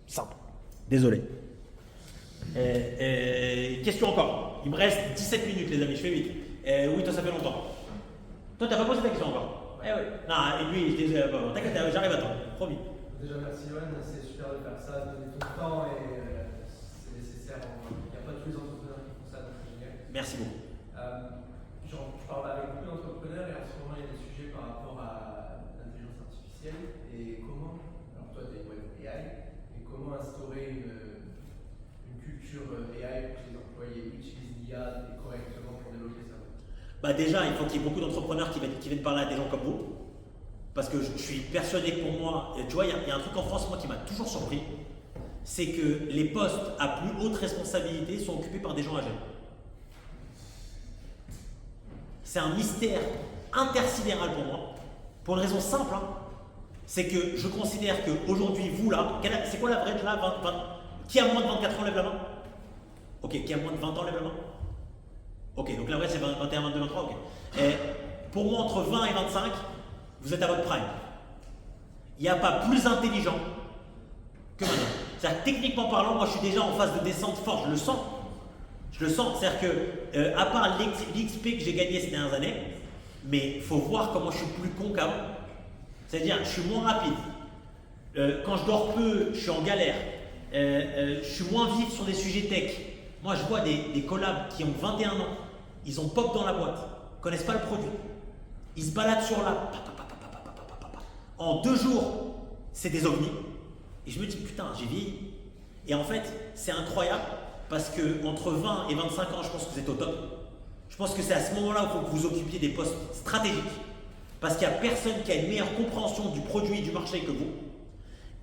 Simple. Désolé. Question encore. Il me reste 17 minutes les amis, je fais vite. Oui, toi ça fait longtemps. Toi t'as pas posé ta question encore? Oui. Non, et lui, t'inquiète, j'arrive à temps, promis. Déjà merci Yohan, c'est super de faire ça, de donner ton temps et c'est nécessaire. Il n'y a pas tous les entrepreneurs qui font ça, donc c'est génial. Merci beaucoup. Je parle avec beaucoup d'entrepreneurs et en ce moment il y a des sujets par rapport à l'intelligence artificielle et comment, alors toi tu es web AI, et comment instaurer une culture AI pour que les employés utilisent l'IA correctement pour développer ça. Bah déjà, il faut qu'il y ait beaucoup d'entrepreneurs qui viennent parler à des gens comme vous. Parce que je suis persuadé que pour moi, tu vois, il y a un truc en France moi, qui m'a toujours surpris, c'est que les postes à plus haute responsabilité sont occupés par des gens âgés. C'est un mystère intersidéral pour moi, pour une raison simple, c'est que je considère qu'aujourd'hui, vous là, c'est quoi l'average là, 20, qui a moins de 24 ans lève la main? Ok, qui a moins de 20 ans lève la main? Ok, donc l'average c'est 21, 22, 23, ok. Et pour moi, entre 20 et 25, vous êtes à votre prime. Il n'y a pas plus intelligent que maintenant. C'est-à-dire, techniquement parlant, moi je suis déjà en phase de descente forte, je le sens. C'est-à-dire que, à part l'XP que j'ai gagné ces dernières années, mais il faut voir comment je suis plus con qu'avant. C'est-à-dire, je suis moins rapide. Quand je dors peu, je suis en galère. Je suis moins vif sur des sujets tech. Moi, je vois des collabs qui ont 21 ans. Ils ont pop dans la boîte. Ils ne connaissent pas le produit. Ils se baladent sur la... En 2 jours, c'est des ovnis. Et je me dis, putain, j'ai vieilli. Et en fait, c'est incroyable parce que entre 20 et 25 ans, je pense que vous êtes au top. Je pense que c'est à ce moment-là où il faut que vous occupiez des postes stratégiques. Parce qu'il n'y a personne qui a une meilleure compréhension du produit et du marché que vous.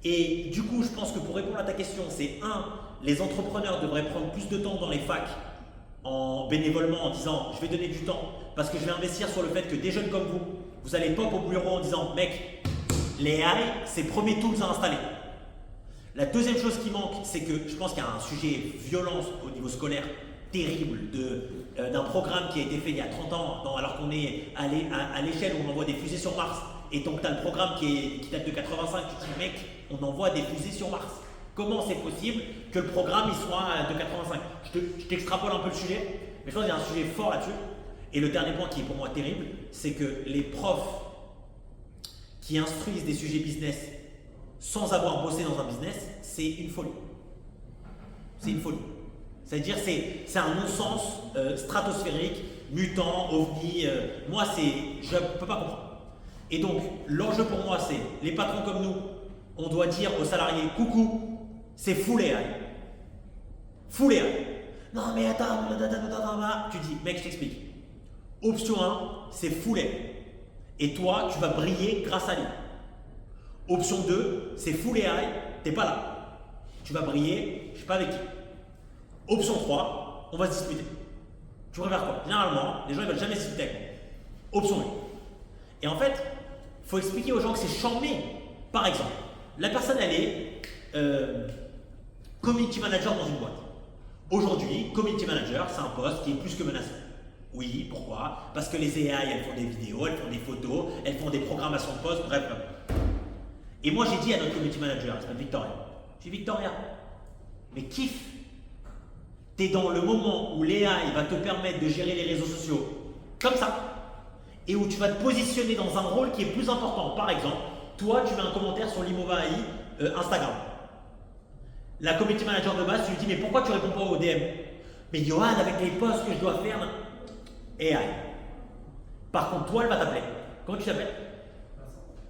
Et du coup, je pense que pour répondre à ta question, c'est les entrepreneurs devraient prendre plus de temps dans les facs bénévolement en disant, je vais donner du temps parce que je vais investir sur le fait que des jeunes comme vous, vous allez pop au bureau en disant, mec, les AI, c'est premier tools à installer. La deuxième chose qui manque, c'est que je pense qu'il y a un sujet violence au niveau scolaire terrible d'un programme qui a été fait il y a 30 ans, alors qu'on est à l'échelle où on envoie des fusées sur Mars. Et donc tu as le programme qui date de 85, tu te dis mec, on envoie des fusées sur Mars. Comment c'est possible que le programme il soit de 85? Je t'extrapole un peu le sujet, mais je pense qu'il y a un sujet fort là-dessus. Et le dernier point qui est pour moi terrible, c'est que les profs qui instruisent des sujets business sans avoir bossé dans un business, c'est une folie. C'est une folie. C'est-à-dire c'est un non-sens stratosphérique, mutant, ovni. Moi, je ne peux pas comprendre. Et donc, l'enjeu pour moi, c'est les patrons comme nous, on doit dire aux salariés, coucou, c'est full AI. Full AI. Non mais attends, tu dis, mec, je t'explique. Option 1, c'est full AI. Et toi, tu vas briller grâce à lui. Option 2, c'est full AI, t'es pas là. Tu vas briller, je sais pas avec qui. Option 3, on va se disputer. Tu préfères quoi? Généralement, les gens ne veulent jamais se disputer avec moi. Option 1. Et en fait, il faut expliquer aux gens que c'est chambé. Par exemple, la personne, elle est community manager dans une boîte. Aujourd'hui, community manager, c'est un poste qui est plus que menaçant. Oui, pourquoi? Parce que les AI, elles font des vidéos, elles font des photos, elles font des programmations de poste, bref. Et moi, j'ai dit à notre community manager, elle s'appelle Victoria. J'ai dit, Victoria, mais kiffe. T'es dans le moment où l'AI va te permettre de gérer les réseaux sociaux comme ça, et où tu vas te positionner dans un rôle qui est plus important. Par exemple, toi, tu mets un commentaire sur l'Imova AI Instagram. La community manager de base, tu lui dis, mais pourquoi tu réponds pas au DM? Mais Johan, avec les posts que je dois faire, AI. Par contre, toi, elle va t'appeler. Comment tu t'appelles?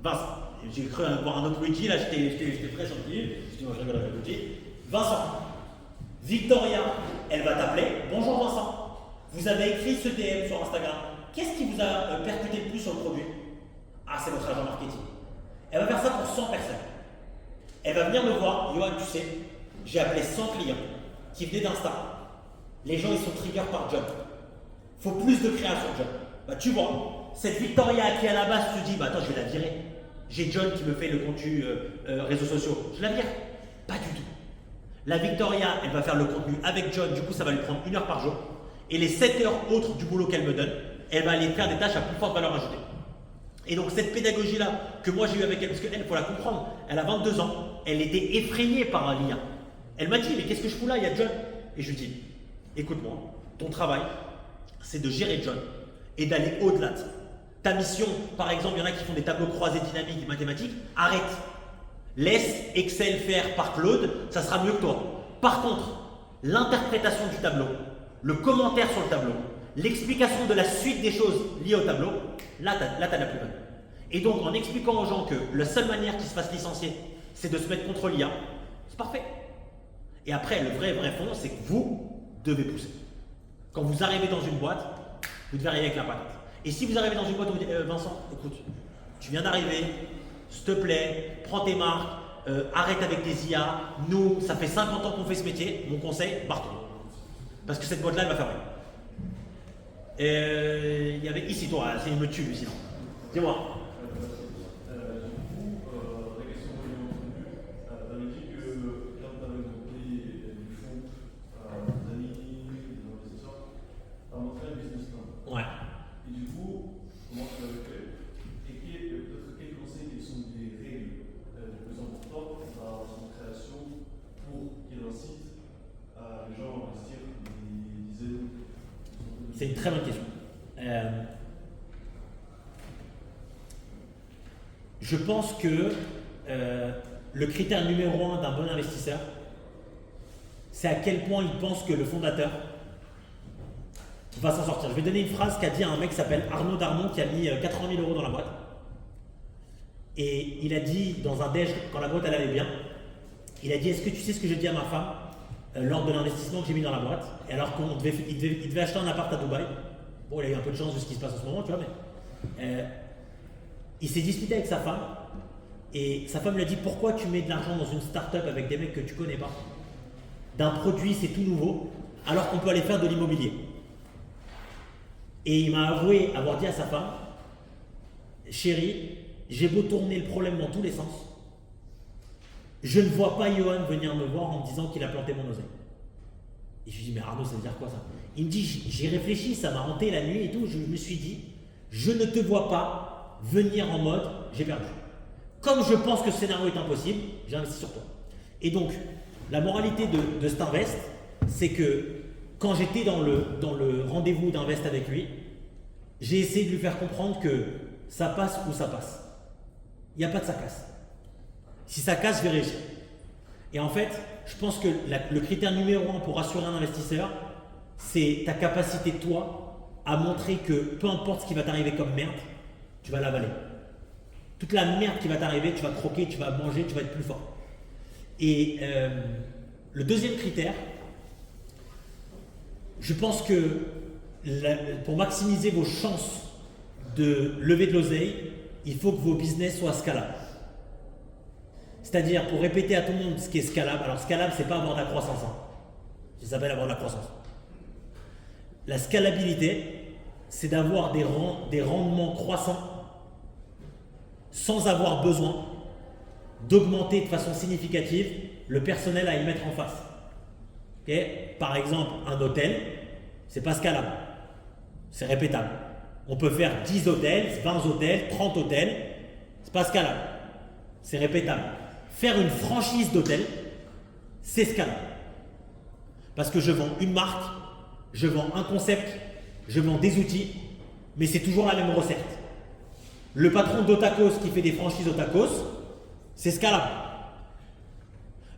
Vincent. J'ai cru voir un autre Luigi, là, j'étais très gentil. Excuse-moi, je rigole avec Luigi. Vincent. Victoria, elle va t'appeler. Bonjour Vincent. Vous avez écrit ce DM sur Instagram. Qu'est-ce qui vous a percuté le plus sur le produit? Ah, c'est votre agent marketing. Elle va faire ça pour 100 personnes. Elle va venir me voir. Johan, tu sais, j'ai appelé 100 clients qui venaient d'Insta. Les gens, ils sont triggers par job. Il faut plus de création de job. Bah, tu vois, cette Victoria qui à la base se dit, bah attends, je vais la virer. J'ai John qui me fait le contenu réseaux sociaux. Je la vire? Pas du tout. La Victoria, elle va faire le contenu avec John. Du coup, ça va lui prendre 1 heure par jour. Et les 7 heures autres du boulot qu'elle me donne, elle va aller faire des tâches à plus forte valeur ajoutée. Et donc, cette pédagogie-là que moi j'ai eue avec elle, parce qu'elle, il faut la comprendre, elle a 22 ans, elle était effrayée par l'IA. Elle m'a dit, mais qu'est-ce que je fous là? Il y a John. Et je lui dis, écoute-moi, ton travail, c'est de gérer John et d'aller au-delà de ça. Ta mission, par exemple, il y en a qui font des tableaux croisés dynamiques et mathématiques, arrête. Laisse Excel faire par Claude, ça sera mieux que toi. Par contre, l'interprétation du tableau, le commentaire sur le tableau, l'explication de la suite des choses liées au tableau, là, tu as la plus-value. Et donc, en expliquant aux gens que la seule manière qu'ils se fassent licencier, c'est de se mettre contre l'IA, c'est parfait. Et après, le vrai fond, c'est que vous devez pousser. Quand vous arrivez dans une boîte, vous devez arriver avec la patate. Et si vous arrivez dans une boîte où vous dites, Vincent, écoute, tu viens d'arriver, s'il te plaît, prends tes marques, arrête avec tes IA. Nous, ça fait 50 ans qu'on fait ce métier. Mon conseil, barre-toi. Parce que cette boîte-là, elle va fermer. Il y avait ici, toi, il me tue, lui, sinon. Dis-moi. La question que j'ai entendue, tu avais dit que quand tu avais monté du fonds, des amis, des investisseurs, tu as montré un business plan. Ouais. Et du coup, comment tu l'avais fait? Et peut-être quels conseils sont des règles les plus importantes dans son création pour qu'il incite les gens à investir des dizaines? C'est une très bonne question. Je pense que le critère numéro 1 d'un bon investisseur, c'est à quel point il pense que le fondateur va s'en sortir. Je vais donner une phrase qu'a dit un mec qui s'appelle Arnaud Darmon qui a mis 80 000 € dans la boîte. Et il a dit dans un déj, quand la boîte elle allait bien, il a dit, est-ce que tu sais ce que j'ai dit à ma femme lors de l'investissement que j'ai mis dans la boîte? Et alors qu'il devait acheter un appart à Dubaï. Bon, il a eu un peu de chance de ce qui se passe en ce moment, tu vois, mais il s'est disputé avec sa femme et sa femme lui a dit, pourquoi tu mets de l'argent dans une start-up avec des mecs que tu connais pas? D'un produit, c'est tout nouveau, alors qu'on peut aller faire de l'immobilier. Et il m'a avoué avoir dit à sa femme, chérie, j'ai beau tourner le problème dans tous les sens, Je ne vois pas Johan venir me voir en me disant qu'il a planté mon oseille. Et je lui dis, mais Arnaud, ça veut dire quoi ça? Il me dit, j'ai réfléchi, ça m'a hanté la nuit et tout. Je me suis dit, je ne te vois pas venir en mode, j'ai perdu. Comme je pense que ce scénario est impossible, j'ai investi sur toi. Et donc, la moralité de cet invest, c'est que quand j'étais dans le rendez-vous d'invest avec lui, j'ai essayé de lui faire comprendre que ça passe ou ça passe. Il n'y a pas de ça casse. Si ça casse, je vais réussir. Et en fait, je pense que le critère numéro 1 pour rassurer un investisseur, c'est ta capacité, toi, à montrer que peu importe ce qui va t'arriver comme merde, tu vas l'avaler. Toute la merde qui va t'arriver, tu vas croquer, tu vas manger, tu vas être plus fort. Et le deuxième critère, je pense que pour maximiser vos chances de lever de l'oseille, il faut que vos business soient scalables. C'est-à-dire, pour répéter à tout le monde ce qui est scalable, alors scalable, c'est pas avoir de la croissance. Hein. Ça s'appelle avoir de la croissance. La scalabilité, c'est d'avoir des rendements croissants sans avoir besoin d'augmenter de façon significative le personnel à y mettre en face. Okay? Par exemple, un hôtel, c'est pas scalable, c'est répétable. On peut faire 10 hôtels, 20 hôtels, 30 hôtels, c'est pas scalable, c'est répétable. Faire une franchise d'hôtel, c'est scalable. Parce que je vends une marque, je vends un concept, je vends des outils, mais c'est toujours la même recette. Le patron d'Otakos qui fait des franchises Otakos, c'est scalable.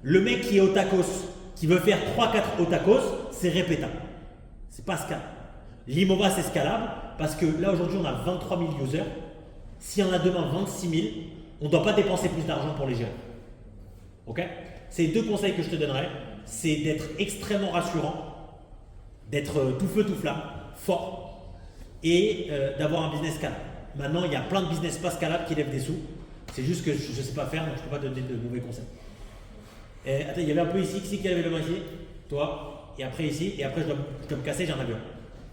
Le mec qui est Otakos, qui veut faire 3-4 Otakos, c'est répétable. C'est pas scalable. L'Imova, c'est scalable parce que là aujourd'hui on a 23 000 users. S'il y en a demain 26 000, on ne doit pas dépenser plus d'argent pour les gérer. Ok? C'est deux conseils que je te donnerais, c'est d'être extrêmement rassurant, d'être tout feu tout flamme, fort, et d'avoir un business scalable. Maintenant, il y a plein de business pas scalables qui lèvent des sous. C'est juste que je ne sais pas faire, donc je ne peux pas donner de mauvais conseils. Attends, il y avait un peu ici, qui avait le main ici? Toi, et après ici, et après je dois me casser, j'ai un avion.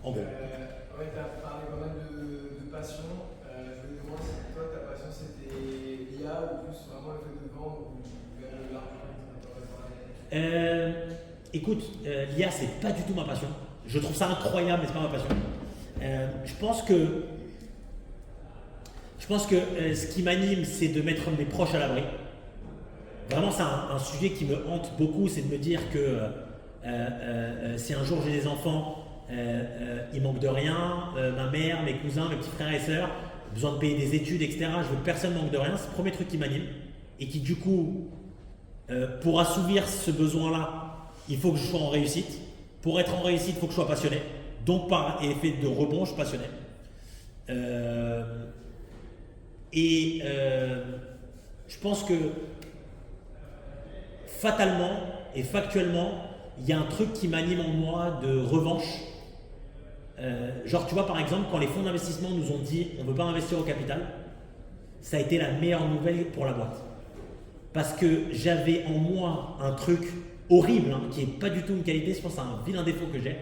En gros. Ouais, tu as parlé pas mal de passion. Je voulais demander si toi, ta passion c'était l'IA ou plus vraiment le fait de vendre ou de l'argent. Écoute, l'IA, c'est pas du tout ma passion. Je trouve ça incroyable, mais c'est pas ma passion. Je pense que ce qui m'anime, c'est de mettre mes proches à l'abri. Vraiment, c'est un sujet qui me hante beaucoup, c'est de me dire que si un jour j'ai des enfants, il manque de rien, ma mère, mes cousins, mes petits frères et sœurs, besoin de payer des études, etc. Je veux que personne manque de rien. C'est le premier truc qui m'anime et qui du coup, pour assouvir ce besoin-là, il faut que je sois en réussite. Pour être en réussite, il faut que je sois passionné. Donc par effet de rebond, je suis passionné. Je pense que fatalement et factuellement, il y a un truc qui m'anime en moi de revanche. Genre, tu vois, par exemple, quand les fonds d'investissement nous ont dit on ne veut pas investir au capital, ça a été la meilleure nouvelle pour la boîte. Parce que j'avais en moi un truc horrible, hein, qui n'est pas du tout une qualité, je pense que c'est un vilain défaut que j'ai.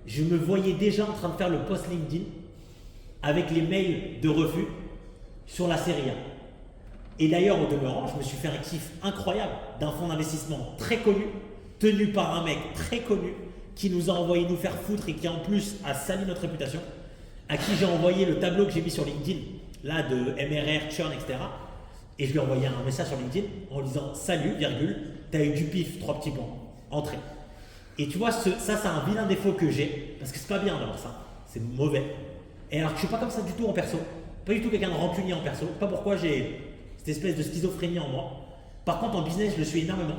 Je me voyais déjà en train de faire le post LinkedIn avec les mails de refus sur la série A. Et d'ailleurs, au demeurant, je me suis fait un kiff incroyable d'un fonds d'investissement très connu, tenu par un mec très connu, qui nous a envoyé nous faire foutre et qui en plus a sali notre réputation, à qui j'ai envoyé le tableau que j'ai mis sur LinkedIn, là de MRR, churn, etc. Et je lui ai envoyé un message sur LinkedIn en lui disant « Salut, virgule, t'as eu du pif, 3 petits points, entrée ». Et tu vois, ça c'est un vilain défaut que j'ai, parce que c'est pas bien d'avoir ça, c'est mauvais. Et alors que je suis pas comme ça du tout en perso, pas du tout quelqu'un de rancunier en perso, pas pourquoi j'ai cette espèce de schizophrénie en moi. Par contre en business, je le suis énormément.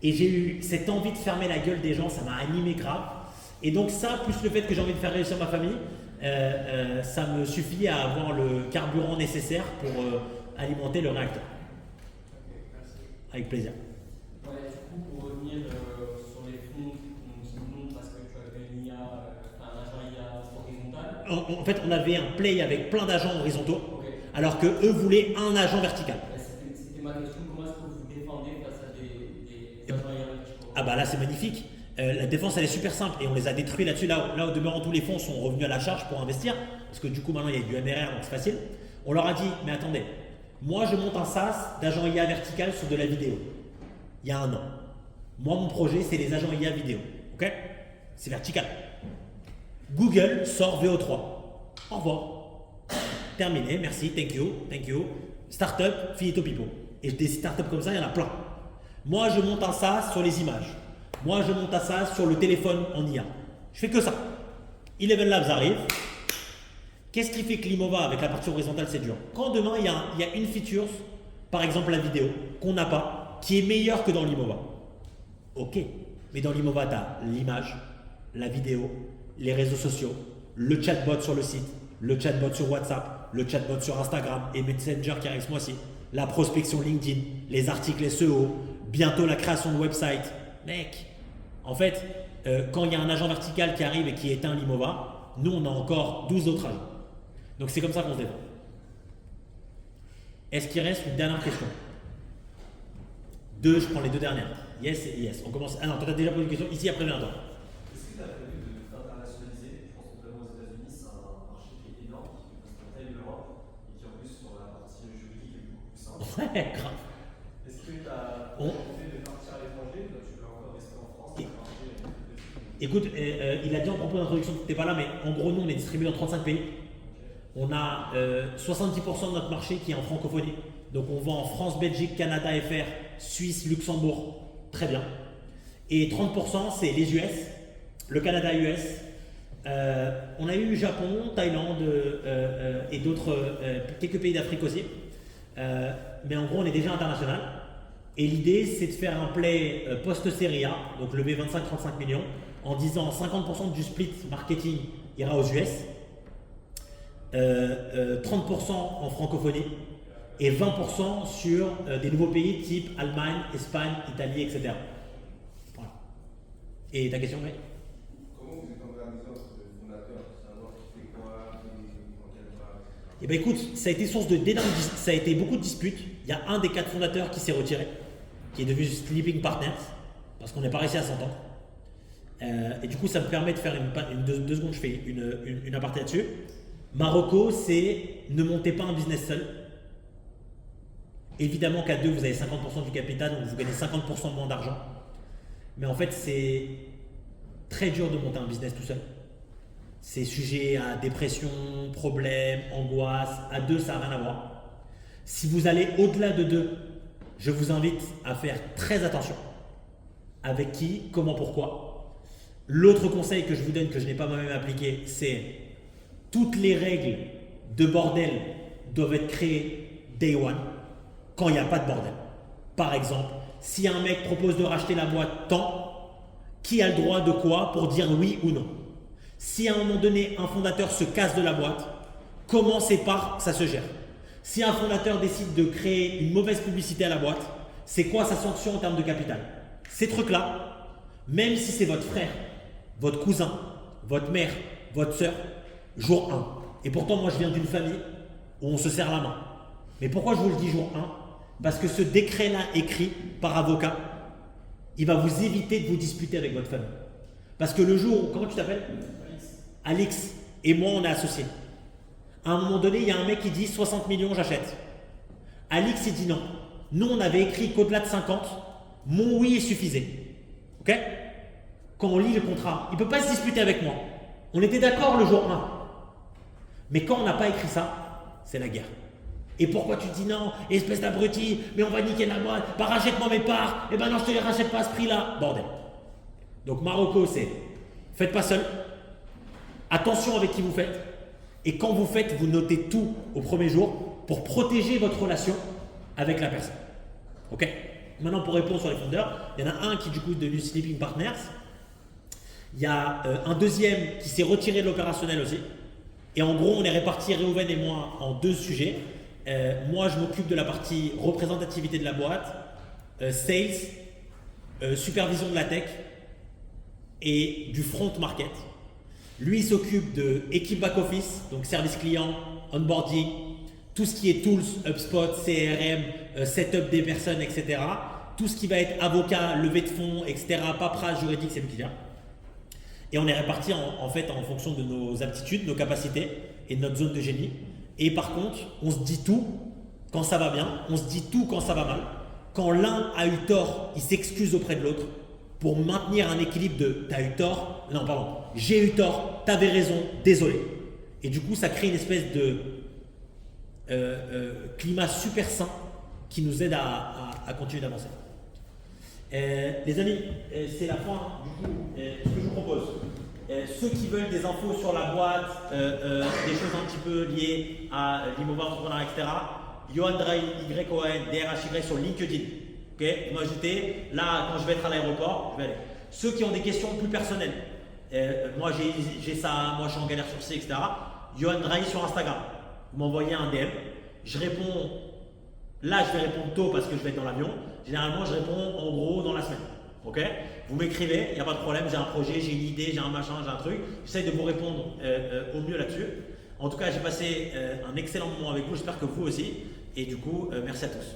Et j'ai eu cette envie de fermer la gueule des gens, ça m'a animé grave. Et donc ça, plus le fait que j'ai envie de faire réussir ma famille, ça me suffit à avoir le carburant nécessaire pour alimenter le réacteur. Avec plaisir. Ouais, du coup, pour revenir sur les fonds qui non parce que tu avais une IA, un agent IA horizontal. En fait, on avait un play avec plein d'agents horizontaux, Okay. alors qu'eux voulaient un agent vertical. C'était ma question, comment est-ce que vous vous défendez face à des agents IA verticaux? Ah bah là c'est magnifique. La défense elle est super simple et on les a détruits là-dessus. Là au demeurant tous les fonds sont revenus à la charge pour investir parce que du coup maintenant il y a du MRR donc c'est facile. On leur a dit mais attendez, Moi, je monte un SaaS d'agent IA vertical sur de la vidéo. Il y a 1 an. Moi, mon projet, c'est les agents IA vidéo. Ok? C'est vertical. Google sort VO3. Au revoir. Terminé, merci, thank you. Startup, finito pipo. Et des startups comme ça, il y en a plein. Moi, je monte un SaaS sur les images. Moi, je monte un SaaS sur le téléphone en IA. Je fais que ça. Eleven Labs arrive. Qu'est-ce qui fait que l'Imova, avec la partie horizontale, c'est dur? Quand demain, il y a une feature, par exemple la vidéo, qu'on n'a pas, qui est meilleure que dans l'Imova. Ok, mais dans l'Imova, tu as l'image, la vidéo, les réseaux sociaux, le chatbot sur le site, le chatbot sur WhatsApp, le chatbot sur Instagram et Messenger qui arrive ce mois-ci, la prospection LinkedIn, les articles SEO, bientôt la création de website. Mec, en fait, quand il y a un agent vertical qui arrive et qui éteint l'Imova, nous, on a encore 12 autres agents. Donc, c'est comme ça qu'on se défend. Est-ce qu'il reste une dernière question? 2, je prends les 2 dernières. Yes et yes. On commence. Ah non, tu as déjà posé une question. Ici, après, viens, attends. Est-ce que tu as prévu d'internationaliser? Je pense notamment aux États-Unis, c'est un marché qui est énorme, qui est taille de l'Europe et qui en plus sur la partie juridique est beaucoup plus simple. Ouais, grave. Est-ce que tu as envie de partir à l'étranger? Tu veux encore rester en France? Écoute, il a dit en propos d'introduction que tu n'étais pas là, mais en gros, nous, on est distribué dans 35 pays. On a 70% de notre marché qui est en francophonie. Donc, on vend en France, Belgique, Canada, FR, Suisse, Luxembourg. Très bien. Et 30%, c'est les US, le Canada, US. On a eu Japon, Thaïlande et d'autres, quelques pays d'Afrique aussi. Mais en gros, on est déjà international. Et l'idée, c'est de faire un play post-série A, donc lever 25-35 millions, en disant 50% du split marketing ira aux US, 30% en francophonie et 20% sur des nouveaux pays type Allemagne, Espagne, Italie, etc. Voilà. Et ta question, oui? Comment vous êtes organisé entre les fondateurs, savoir qui fait quoi, dans quelle phase? Eh bien écoute, ça a été source ça a été beaucoup de disputes. Il y a un des 4 fondateurs qui s'est retiré, qui est devenu Sleeping Partners, parce qu'on n'est pas réussi à s'entendre. Et du coup, ça me permet de faire deux secondes, je fais une aparté là-dessus. Marocco, c'est ne montez pas un business seul. Évidemment qu'à 2, vous avez 50% du capital, donc vous gagnez 50% moins d'argent. Mais en fait, c'est très dur de monter un business tout seul. C'est sujet à dépression, problèmes, angoisse. À 2, ça n'a rien à voir. Si vous allez au-delà de 2, je vous invite à faire très attention. Avec qui, comment, pourquoi. L'autre conseil que je vous donne, que je n'ai pas moi-même appliqué, c'est toutes les règles de bordel doivent être créées day one, quand il n'y a pas de bordel. Par exemple, si un mec propose de racheter la boîte tant, qui a le droit de quoi pour dire oui ou non? Si à un moment donné, un fondateur se casse de la boîte, comment ses parts, ça se gère? Si un fondateur décide de créer une mauvaise publicité à la boîte, c'est quoi sa sanction en termes de capital? Ces trucs-là, même si c'est votre frère, votre cousin, votre mère, votre soeur, jour 1. Et pourtant, moi, je viens d'une famille où on se serre la main. Mais pourquoi je vous le dis jour 1? Parce que ce décret-là écrit par avocat, il va vous éviter de vous disputer avec votre famille. Parce que le jour où, comment tu t'appelles? Alix et moi, on est associés. À un moment donné, il y a un mec qui dit 60 millions, j'achète. Alix, il dit non. Nous, on avait écrit qu'au-delà de 50, mon oui suffisait. Ok? Quand on lit le contrat, il ne peut pas se disputer avec moi. On était d'accord le jour 1. Mais quand on n'a pas écrit ça, c'est la guerre. Et pourquoi tu dis non, espèce d'abruti, mais on va niquer la boîte, bah rachète-moi mes parts, et ben non, je te les rachète pas à ce prix-là. Bordel. Donc Marocco, c'est faites pas seul, attention avec qui vous faites, et quand vous faites, vous notez tout au premier jour pour protéger votre relation avec la personne. Ok? Maintenant, pour répondre sur les fondeurs, il y en a un qui du coup est devenu Sleeping Partners. Il y a un deuxième qui s'est retiré de l'opérationnel aussi. Et en gros, on est répartis, Réhouven et moi, en 2 sujets. Moi, je m'occupe de la partie représentativité de la boîte, sales, supervision de la tech et du front market. Lui, il s'occupe de équipe back-office, donc service client, onboarding, tout ce qui est tools, HubSpot, CRM, setup des personnes, etc. Tout ce qui va être avocat, levée de fonds, etc., paperasse, juridique, c'est lui qui vient. Et on est répartis en fait en fonction de nos aptitudes, nos capacités et de notre zone de génie. Et par contre, on se dit tout quand ça va bien, on se dit tout quand ça va mal. Quand l'un a eu tort, il s'excuse auprès de l'autre pour maintenir un équilibre de t'as eu tort, non pardon, j'ai eu tort, t'avais raison, désolé. Et du coup, ça crée une espèce de climat super sain qui nous aide à continuer d'avancer. Les amis, c'est la fin du coup. Ce que je vous propose, ceux qui veulent des infos sur la boîte, des choses un petit peu liées à l'Imova Entrepreneur, etc., Yohan Drey, YOHN, DRHY sur LinkedIn. Okay, vous m'ajoutez, là quand je vais être à l'aéroport, je vais aller. Ceux qui ont des questions plus personnelles, moi j'ai ça, moi je suis en galère sur C, etc. Yohan Drey sur Instagram, vous m'envoyez un DM, je réponds, là je vais répondre tôt parce que je vais être dans l'avion, généralement je réponds en gros dans la semaine. Okay, vous m'écrivez, il n'y a pas de problème, j'ai un projet, j'ai une idée, j'ai un machin, j'ai un truc, j'essaie de vous répondre au mieux là-dessus. En tout cas, j'ai passé un excellent moment avec vous, j'espère que vous aussi, et du coup, merci à tous.